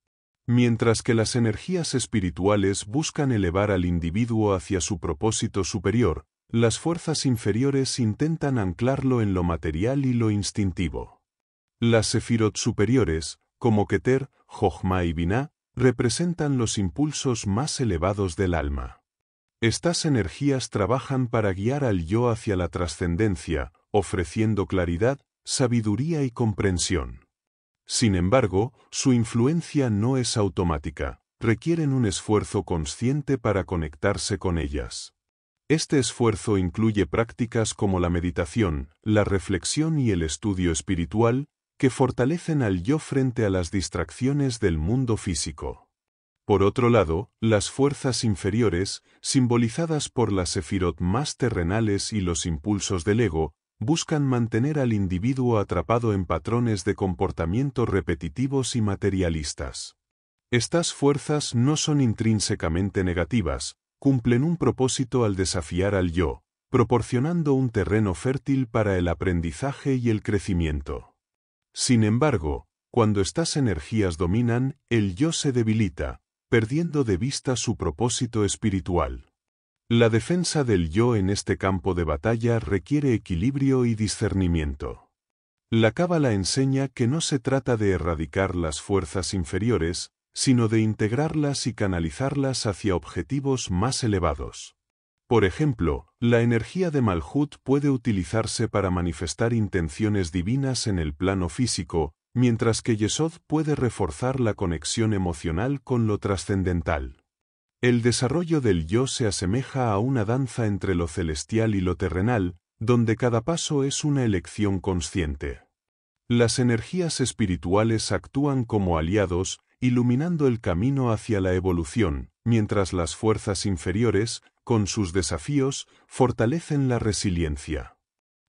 Mientras que las energías espirituales buscan elevar al individuo hacia su propósito superior, las fuerzas inferiores intentan anclarlo en lo material y lo instintivo. Las sefirot superiores, como Keter, Jochma y Biná, representan los impulsos más elevados del alma. Estas energías trabajan para guiar al yo hacia la trascendencia, ofreciendo claridad, sabiduría y comprensión. Sin embargo, su influencia no es automática, requieren un esfuerzo consciente para conectarse con ellas. Este esfuerzo incluye prácticas como la meditación, la reflexión y el estudio espiritual, que fortalecen al yo frente a las distracciones del mundo físico. Por otro lado, las fuerzas inferiores, simbolizadas por las sefirot más terrenales y los impulsos del ego, buscan mantener al individuo atrapado en patrones de comportamiento repetitivos y materialistas. Estas fuerzas no son intrínsecamente negativas, cumplen un propósito al desafiar al yo, proporcionando un terreno fértil para el aprendizaje y el crecimiento. Sin embargo, cuando estas energías dominan, el yo se debilita, perdiendo de vista su propósito espiritual. La defensa del yo en este campo de batalla requiere equilibrio y discernimiento. La Cábala enseña que no se trata de erradicar las fuerzas inferiores, sino de integrarlas y canalizarlas hacia objetivos más elevados. Por ejemplo, la energía de Malhut puede utilizarse para manifestar intenciones divinas en el plano físico, mientras que Yesod puede reforzar la conexión emocional con lo trascendental. El desarrollo del yo se asemeja a una danza entre lo celestial y lo terrenal, donde cada paso es una elección consciente. Las energías espirituales actúan como aliados, iluminando el camino hacia la evolución, mientras las fuerzas inferiores, con sus desafíos, fortalecen la resiliencia.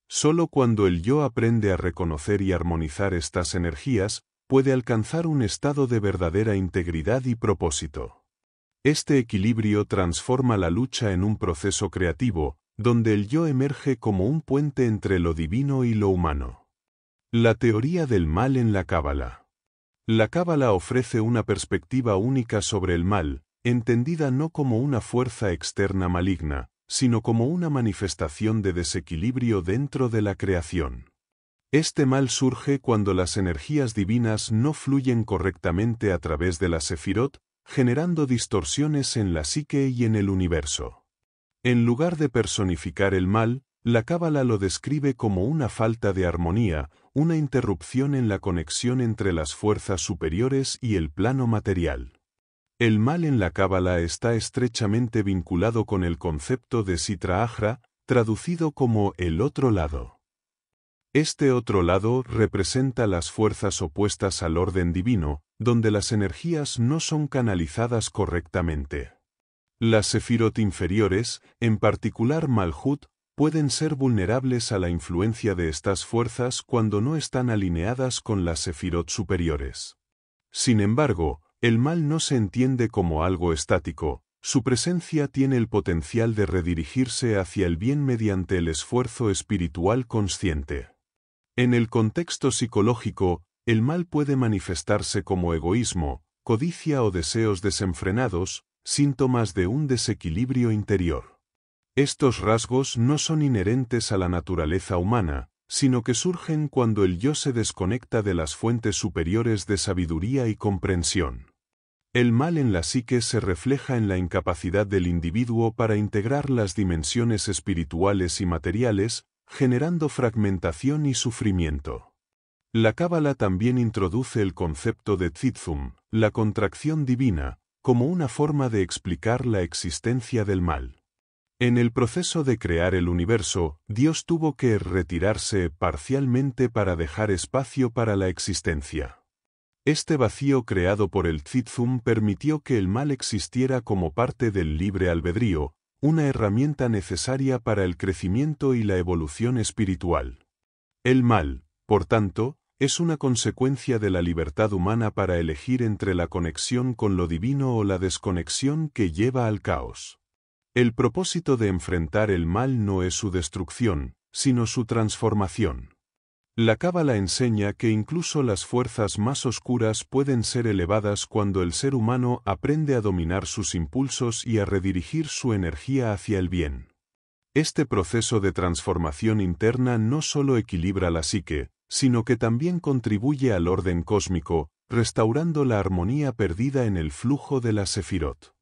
Solo cuando el yo aprende a reconocer y armonizar estas energías, puede alcanzar un estado de verdadera integridad y propósito. Este equilibrio transforma la lucha en un proceso creativo, donde el yo emerge como un puente entre lo divino y lo humano. La teoría del mal en la Cábala. La Cábala ofrece una perspectiva única sobre el mal, entendida no como una fuerza externa maligna, sino como una manifestación de desequilibrio dentro de la creación. Este mal surge cuando las energías divinas no fluyen correctamente a través de la sefirot, generando distorsiones en la psique y en el universo. En lugar de personificar el mal, la Cábala lo describe como una falta de armonía, una interrupción en la conexión entre las fuerzas superiores y el plano material. El mal en la Cábala está estrechamente vinculado con el concepto de Sitra Achra, traducido como el otro lado. Este otro lado representa las fuerzas opuestas al orden divino, donde las energías no son canalizadas correctamente. Las sefirot inferiores, en particular Malhut, pueden ser vulnerables a la influencia de estas fuerzas cuando no están alineadas con las sefirot superiores. Sin embargo, el mal no se entiende como algo estático, su presencia tiene el potencial de redirigirse hacia el bien mediante el esfuerzo espiritual consciente. En el contexto psicológico, el mal puede manifestarse como egoísmo, codicia o deseos desenfrenados, síntomas de un desequilibrio interior. Estos rasgos no son inherentes a la naturaleza humana, sino que surgen cuando el yo se desconecta de las fuentes superiores de sabiduría y comprensión. El mal en la psique se refleja en la incapacidad del individuo para integrar las dimensiones espirituales y materiales, generando fragmentación y sufrimiento. La Cábala también introduce el concepto de tzimtzum, la contracción divina, como una forma de explicar la existencia del mal. En el proceso de crear el universo, Dios tuvo que retirarse parcialmente para dejar espacio para la existencia. Este vacío creado por el tzimtzum permitió que el mal existiera como parte del libre albedrío, una herramienta necesaria para el crecimiento y la evolución espiritual. El mal, por tanto, es una consecuencia de la libertad humana para elegir entre la conexión con lo divino o la desconexión que lleva al caos. El propósito de enfrentar el mal no es su destrucción, sino su transformación. La Cábala enseña que incluso las fuerzas más oscuras pueden ser elevadas cuando el ser humano aprende a dominar sus impulsos y a redirigir su energía hacia el bien. Este proceso de transformación interna no solo equilibra la psique, sino que también contribuye al orden cósmico, restaurando la armonía perdida en el flujo de la sefirot.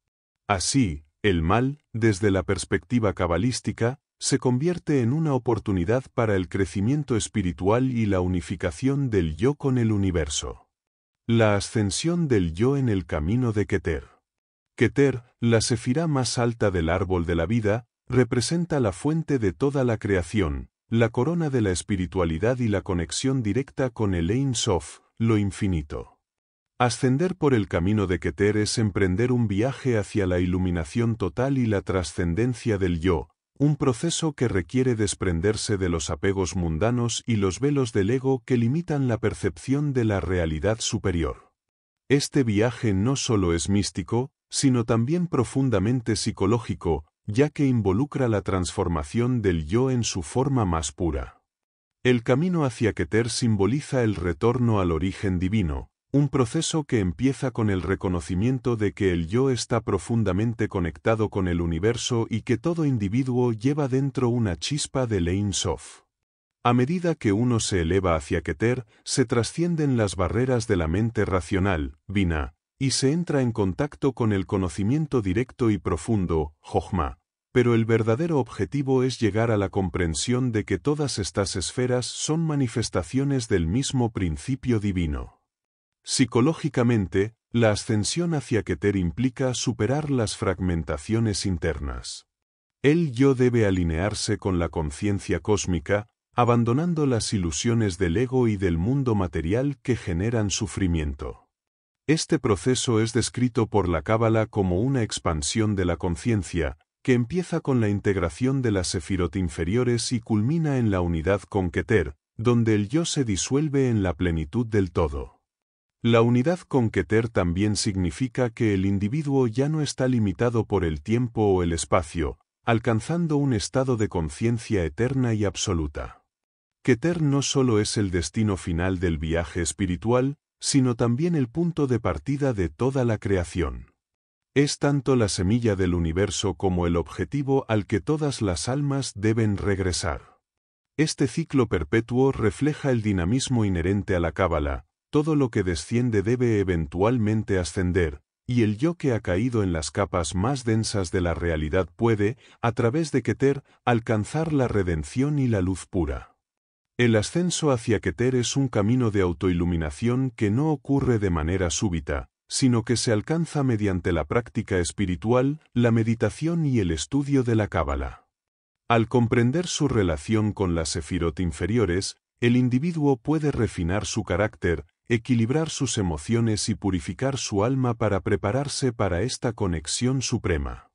Así, el mal, desde la perspectiva cabalística, se convierte en una oportunidad para el crecimiento espiritual y la unificación del yo con el universo. La ascensión del yo en el camino de Keter. Keter, la sefirá más alta del árbol de la vida, representa la fuente de toda la creación, la corona de la espiritualidad y la conexión directa con el Ein Sof, lo infinito. Ascender por el camino de Keter es emprender un viaje hacia la iluminación total y la trascendencia del yo, un proceso que requiere desprenderse de los apegos mundanos y los velos del ego que limitan la percepción de la realidad superior. Este viaje no solo es místico, sino también profundamente psicológico, ya que involucra la transformación del yo en su forma más pura. El camino hacia Keter simboliza el retorno al origen divino, un proceso que empieza con el reconocimiento de que el yo está profundamente conectado con el universo y que todo individuo lleva dentro una chispa del Ein Sof. A medida que uno se eleva hacia Keter, se trascienden las barreras de la mente racional, Binah, y se entra en contacto con el conocimiento directo y profundo, Jochma. Pero el verdadero objetivo es llegar a la comprensión de que todas estas esferas son manifestaciones del mismo principio divino. Psicológicamente, la ascensión hacia Keter implica superar las fragmentaciones internas. El yo debe alinearse con la conciencia cósmica, abandonando las ilusiones del ego y del mundo material que generan sufrimiento. Este proceso es descrito por la Cábala como una expansión de la conciencia, que empieza con la integración de las sefirot inferiores y culmina en la unidad con Keter, donde el yo se disuelve en la plenitud del todo. La unidad con Keter también significa que el individuo ya no está limitado por el tiempo o el espacio, alcanzando un estado de conciencia eterna y absoluta. Keter no solo es el destino final del viaje espiritual, sino también el punto de partida de toda la creación. Es tanto la semilla del universo como el objetivo al que todas las almas deben regresar. Este ciclo perpetuo refleja el dinamismo inherente a la Cábala. Todo lo que desciende debe eventualmente ascender, y el yo que ha caído en las capas más densas de la realidad puede, a través de Keter, alcanzar la redención y la luz pura. El ascenso hacia Keter es un camino de autoiluminación que no ocurre de manera súbita, sino que se alcanza mediante la práctica espiritual, la meditación y el estudio de la Cábala. Al comprender su relación con las sefirot inferiores, el individuo puede refinar su carácter, equilibrar sus emociones y purificar su alma para prepararse para esta conexión suprema.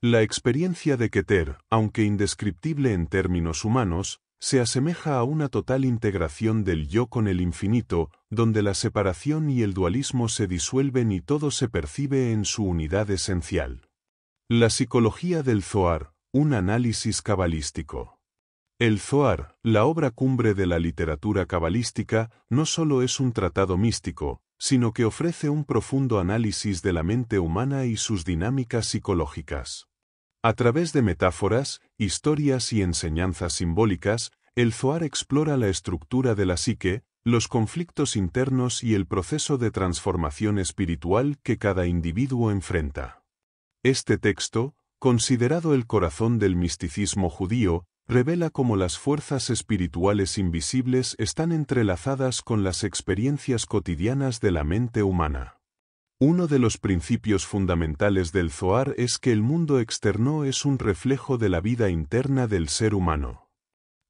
La experiencia de Keter, aunque indescriptible en términos humanos, se asemeja a una total integración del yo con el infinito, donde la separación y el dualismo se disuelven y todo se percibe en su unidad esencial. La psicología del Zohar, un análisis cabalístico. El Zohar, la obra cumbre de la literatura cabalística, no solo es un tratado místico, sino que ofrece un profundo análisis de la mente humana y sus dinámicas psicológicas. A través de metáforas, historias y enseñanzas simbólicas, el Zohar explora la estructura de la psique, los conflictos internos y el proceso de transformación espiritual que cada individuo enfrenta. Este texto, considerado el corazón del misticismo judío, revela cómo las fuerzas espirituales invisibles están entrelazadas con las experiencias cotidianas de la mente humana. Uno de los principios fundamentales del Zohar es que el mundo externo es un reflejo de la vida interna del ser humano.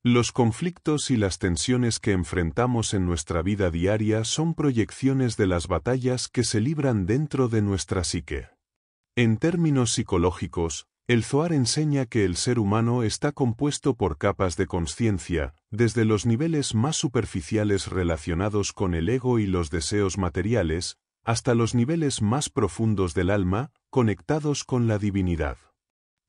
Los conflictos y las tensiones que enfrentamos en nuestra vida diaria son proyecciones de las batallas que se libran dentro de nuestra psique. En términos psicológicos, el Zohar enseña que el ser humano está compuesto por capas de consciencia, desde los niveles más superficiales relacionados con el ego y los deseos materiales, hasta los niveles más profundos del alma, conectados con la divinidad.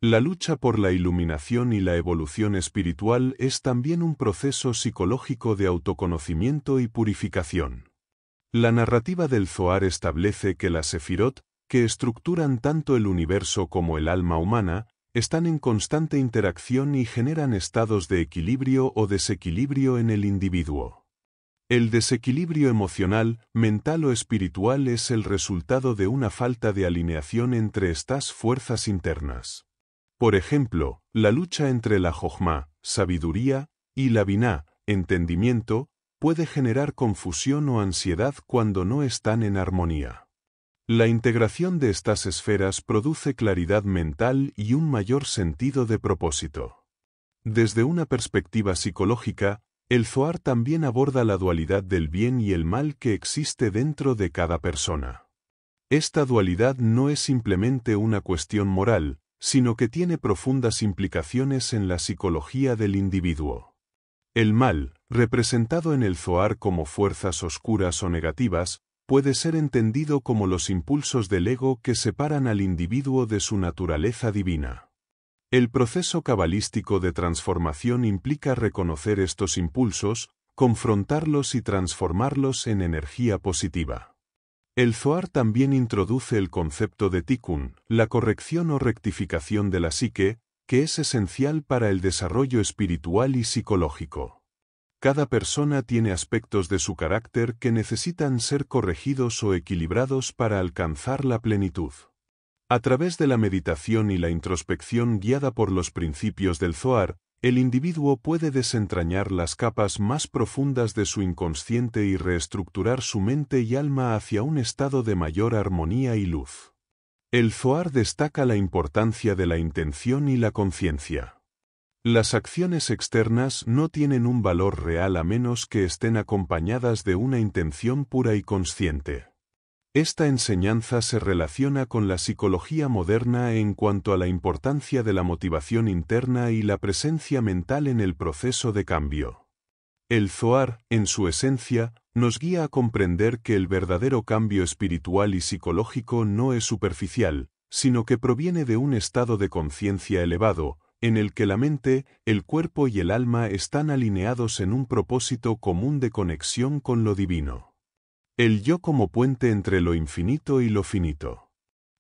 La lucha por la iluminación y la evolución espiritual es también un proceso psicológico de autoconocimiento y purificación. La narrativa del Zohar establece que las sefirot, que estructuran tanto el universo como el alma humana, están en constante interacción y generan estados de equilibrio o desequilibrio en el individuo. El desequilibrio emocional, mental o espiritual es el resultado de una falta de alineación entre estas fuerzas internas. Por ejemplo, la lucha entre la Jochma, sabiduría, y la Biná, entendimiento, puede generar confusión o ansiedad cuando no están en armonía. La integración de estas esferas produce claridad mental y un mayor sentido de propósito. Desde una perspectiva psicológica, el Zohar también aborda la dualidad del bien y el mal que existe dentro de cada persona. Esta dualidad no es simplemente una cuestión moral, sino que tiene profundas implicaciones en la psicología del individuo. El mal, representado en el Zohar como fuerzas oscuras o negativas, puede ser entendido como los impulsos del ego que separan al individuo de su naturaleza divina. El proceso cabalístico de transformación implica reconocer estos impulsos, confrontarlos y transformarlos en energía positiva. El Zohar también introduce el concepto de tikkun, la corrección o rectificación de la psique, que es esencial para el desarrollo espiritual y psicológico. Cada persona tiene aspectos de su carácter que necesitan ser corregidos o equilibrados para alcanzar la plenitud. A través de la meditación y la introspección guiada por los principios del Zohar, el individuo puede desentrañar las capas más profundas de su inconsciente y reestructurar su mente y alma hacia un estado de mayor armonía y luz. El Zohar destaca la importancia de la intención y la conciencia. Las acciones externas no tienen un valor real a menos que estén acompañadas de una intención pura y consciente. Esta enseñanza se relaciona con la psicología moderna en cuanto a la importancia de la motivación interna y la presencia mental en el proceso de cambio. El Zohar, en su esencia, nos guía a comprender que el verdadero cambio espiritual y psicológico no es superficial, sino que proviene de un estado de conciencia elevado, en el que la mente, el cuerpo y el alma están alineados en un propósito común de conexión con lo divino. El yo como puente entre lo infinito y lo finito.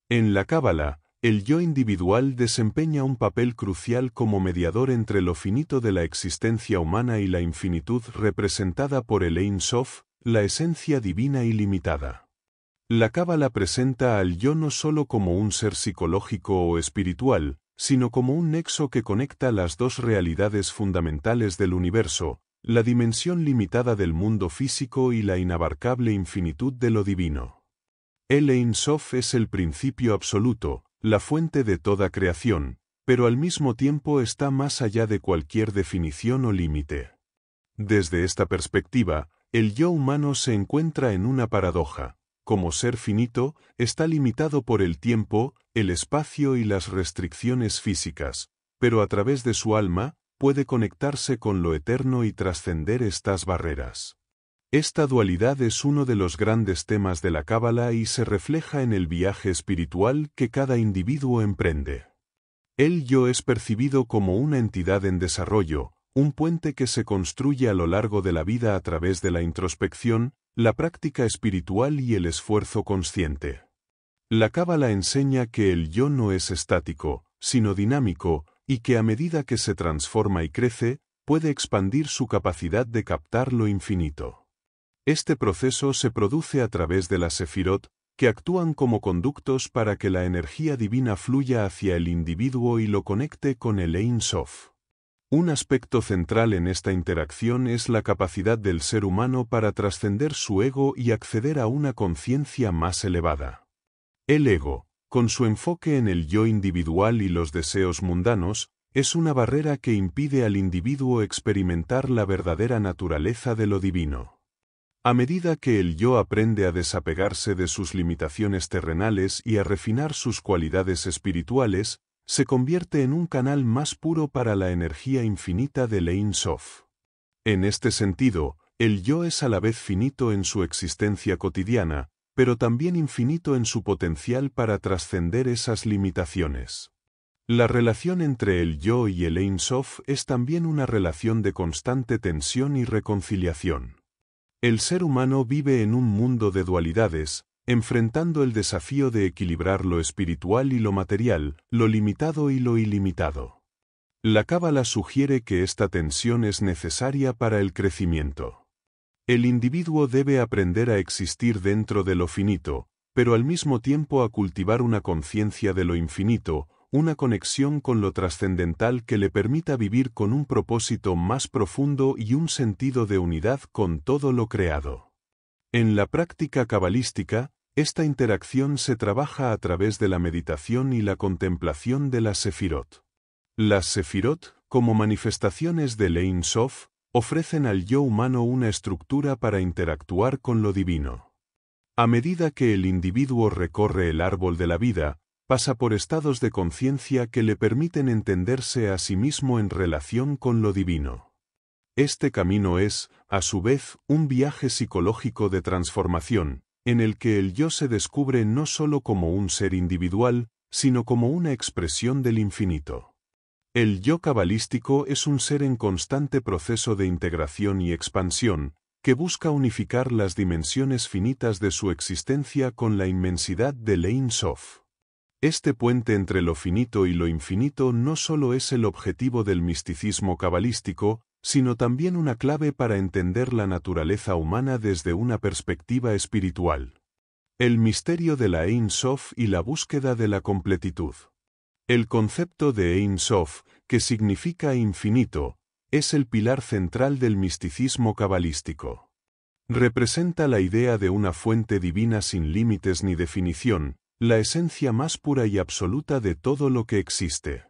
En la Cábala, el yo individual desempeña un papel crucial como mediador entre lo finito de la existencia humana y la infinitud representada por el Ein Sof, la esencia divina ilimitada. La Cábala presenta al yo no solo como un ser psicológico o espiritual, sino como un nexo que conecta las dos realidades fundamentales del universo, la dimensión limitada del mundo físico y la inabarcable infinitud de lo divino. El Ein Sof es el principio absoluto, la fuente de toda creación, pero al mismo tiempo está más allá de cualquier definición o límite. Desde esta perspectiva, el yo humano se encuentra en una paradoja. Como ser finito, está limitado por el tiempo, el espacio y las restricciones físicas, pero a través de su alma, puede conectarse con lo eterno y trascender estas barreras. Esta dualidad es uno de los grandes temas de la Cábala y se refleja en el viaje espiritual que cada individuo emprende. El yo es percibido como una entidad en desarrollo, un puente que se construye a lo largo de la vida a través de la introspección, la práctica espiritual y el esfuerzo consciente. La Cábala enseña que el yo no es estático, sino dinámico, y que a medida que se transforma y crece, puede expandir su capacidad de captar lo infinito. Este proceso se produce a través de las sefirot, que actúan como conductos para que la energía divina fluya hacia el individuo y lo conecte con el Ein Sof. Un aspecto central en esta interacción es la capacidad del ser humano para trascender su ego y acceder a una conciencia más elevada. El ego, con su enfoque en el yo individual y los deseos mundanos, es una barrera que impide al individuo experimentar la verdadera naturaleza de lo divino. A medida que el yo aprende a desapegarse de sus limitaciones terrenales y a refinar sus cualidades espirituales, se convierte en un canal más puro para la energía infinita del Ein Sof. En este sentido, el yo es a la vez finito en su existencia cotidiana, pero también infinito en su potencial para trascender esas limitaciones. La relación entre el yo y el Ein Sof es también una relación de constante tensión y reconciliación. El ser humano vive en un mundo de dualidades, enfrentando el desafío de equilibrar lo espiritual y lo material, lo limitado y lo ilimitado. La Cábala sugiere que esta tensión es necesaria para el crecimiento. El individuo debe aprender a existir dentro de lo finito, pero al mismo tiempo a cultivar una conciencia de lo infinito, una conexión con lo trascendental que le permita vivir con un propósito más profundo y un sentido de unidad con todo lo creado. En la práctica cabalística, esta interacción se trabaja a través de la meditación y la contemplación de las sefirot. Las sefirot, como manifestaciones del Ein Sof, ofrecen al yo humano una estructura para interactuar con lo divino. A medida que el individuo recorre el árbol de la vida, pasa por estados de conciencia que le permiten entenderse a sí mismo en relación con lo divino. Este camino es, a su vez, un viaje psicológico de transformación, en el que el yo se descubre no solo como un ser individual, sino como una expresión del infinito. El yo cabalístico es un ser en constante proceso de integración y expansión, que busca unificar las dimensiones finitas de su existencia con la inmensidad del Ein Sof. Este puente entre lo finito y lo infinito no solo es el objetivo del misticismo cabalístico, sino también una clave para entender la naturaleza humana desde una perspectiva espiritual. El misterio de la Ein Sof y la búsqueda de la completitud. El concepto de Ein Sof, que significa infinito, es el pilar central del misticismo cabalístico. Representa la idea de una fuente divina sin límites ni definición, la esencia más pura y absoluta de todo lo que existe.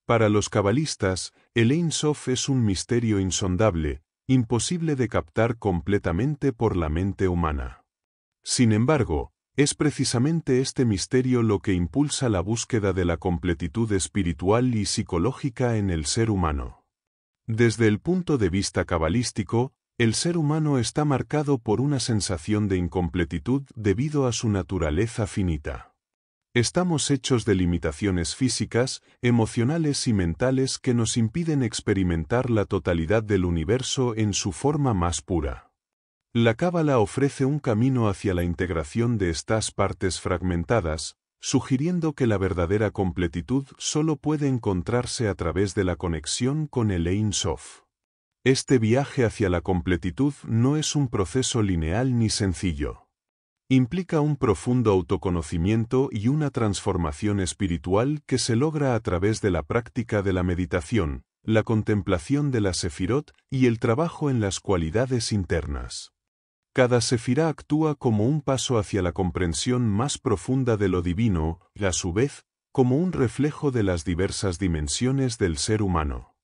Para los cabalistas, el Ein Sof es un misterio insondable, imposible de captar completamente por la mente humana. Sin embargo, es precisamente este misterio lo que impulsa la búsqueda de la completitud espiritual y psicológica en el ser humano. Desde el punto de vista cabalístico, el ser humano está marcado por una sensación de incompletitud debido a su naturaleza finita. Estamos hechos de limitaciones físicas, emocionales y mentales que nos impiden experimentar la totalidad del universo en su forma más pura. La Cábala ofrece un camino hacia la integración de estas partes fragmentadas, sugiriendo que la verdadera completitud solo puede encontrarse a través de la conexión con el Ein Sof. Este viaje hacia la completitud no es un proceso lineal ni sencillo. Implica un profundo autoconocimiento y una transformación espiritual que se logra a través de la práctica de la meditación, la contemplación de la sefirot y el trabajo en las cualidades internas. Cada sefirá actúa como un paso hacia la comprensión más profunda de lo divino y, a su vez, como un reflejo de las diversas dimensiones del ser humano.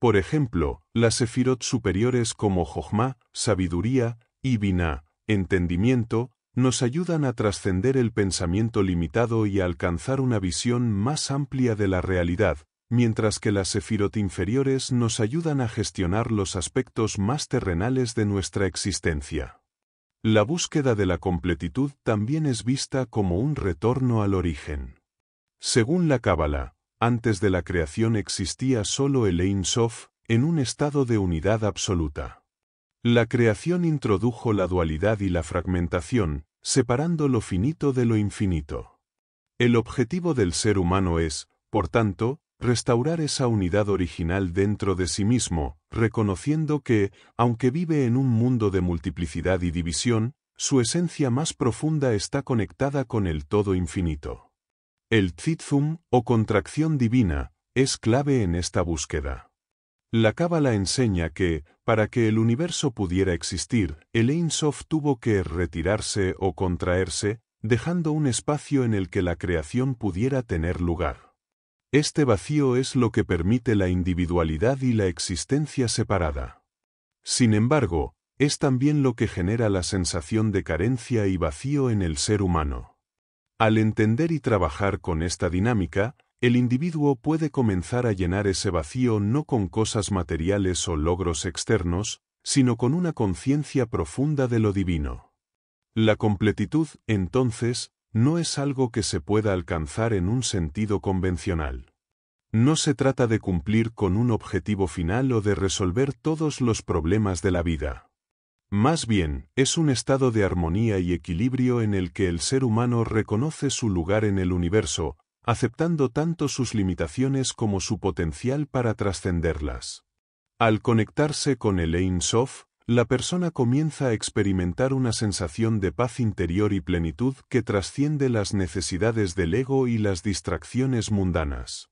Por ejemplo, las sefirot superiores como Jochma, sabiduría, y Binah, entendimiento, nos ayudan a trascender el pensamiento limitado y a alcanzar una visión más amplia de la realidad, mientras que las sefirot inferiores nos ayudan a gestionar los aspectos más terrenales de nuestra existencia. La búsqueda de la completitud también es vista como un retorno al origen. Según la Cábala, antes de la creación existía solo el Ein Sof, en un estado de unidad absoluta. La creación introdujo la dualidad y la fragmentación, separando lo finito de lo infinito. El objetivo del ser humano es, por tanto, restaurar esa unidad original dentro de sí mismo, reconociendo que, aunque vive en un mundo de multiplicidad y división, su esencia más profunda está conectada con el todo infinito. El Tzimtzum, o contracción divina, es clave en esta búsqueda. La Cábala enseña que, para que el universo pudiera existir, el Ein Sof tuvo que retirarse o contraerse, dejando un espacio en el que la creación pudiera tener lugar. Este vacío es lo que permite la individualidad y la existencia separada. Sin embargo, es también lo que genera la sensación de carencia y vacío en el ser humano. Al entender y trabajar con esta dinámica, el individuo puede comenzar a llenar ese vacío no con cosas materiales o logros externos, sino con una conciencia profunda de lo divino. La completitud, entonces, no es algo que se pueda alcanzar en un sentido convencional. No se trata de cumplir con un objetivo final o de resolver todos los problemas de la vida. Más bien, es un estado de armonía y equilibrio en el que el ser humano reconoce su lugar en el universo, aceptando tanto sus limitaciones como su potencial para trascenderlas. Al conectarse con el Ein Sof, la persona comienza a experimentar una sensación de paz interior y plenitud que trasciende las necesidades del ego y las distracciones mundanas.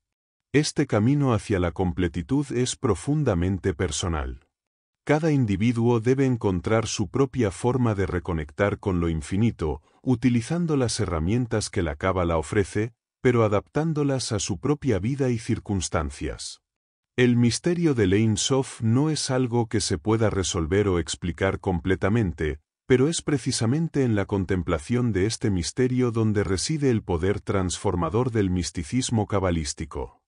Este camino hacia la completitud es profundamente personal. Cada individuo debe encontrar su propia forma de reconectar con lo infinito, utilizando las herramientas que la Cábala ofrece, pero adaptándolas a su propia vida y circunstancias. El misterio del Ein Sof no es algo que se pueda resolver o explicar completamente, pero es precisamente en la contemplación de este misterio donde reside el poder transformador del misticismo cabalístico.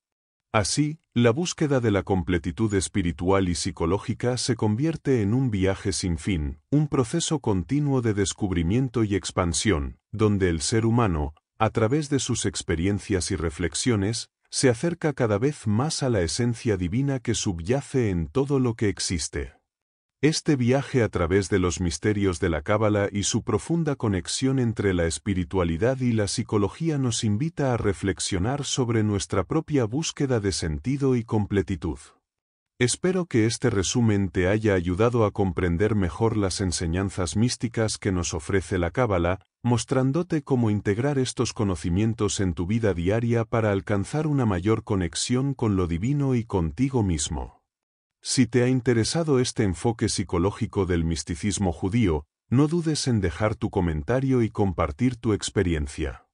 Así, la búsqueda de la completitud espiritual y psicológica se convierte en un viaje sin fin, un proceso continuo de descubrimiento y expansión, donde el ser humano, a través de sus experiencias y reflexiones, se acerca cada vez más a la esencia divina que subyace en todo lo que existe. Este viaje a través de los misterios de la Cábala y su profunda conexión entre la espiritualidad y la psicología nos invita a reflexionar sobre nuestra propia búsqueda de sentido y completitud. Espero que este resumen te haya ayudado a comprender mejor las enseñanzas místicas que nos ofrece la Cábala, mostrándote cómo integrar estos conocimientos en tu vida diaria para alcanzar una mayor conexión con lo divino y contigo mismo. Si te ha interesado este enfoque psicológico del misticismo judío, no dudes en dejar tu comentario y compartir tu experiencia.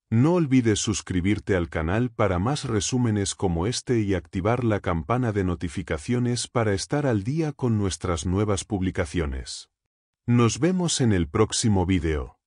No olvides suscribirte al canal para más resúmenes como este y activar la campana de notificaciones para estar al día con nuestras nuevas publicaciones. Nos vemos en el próximo vídeo.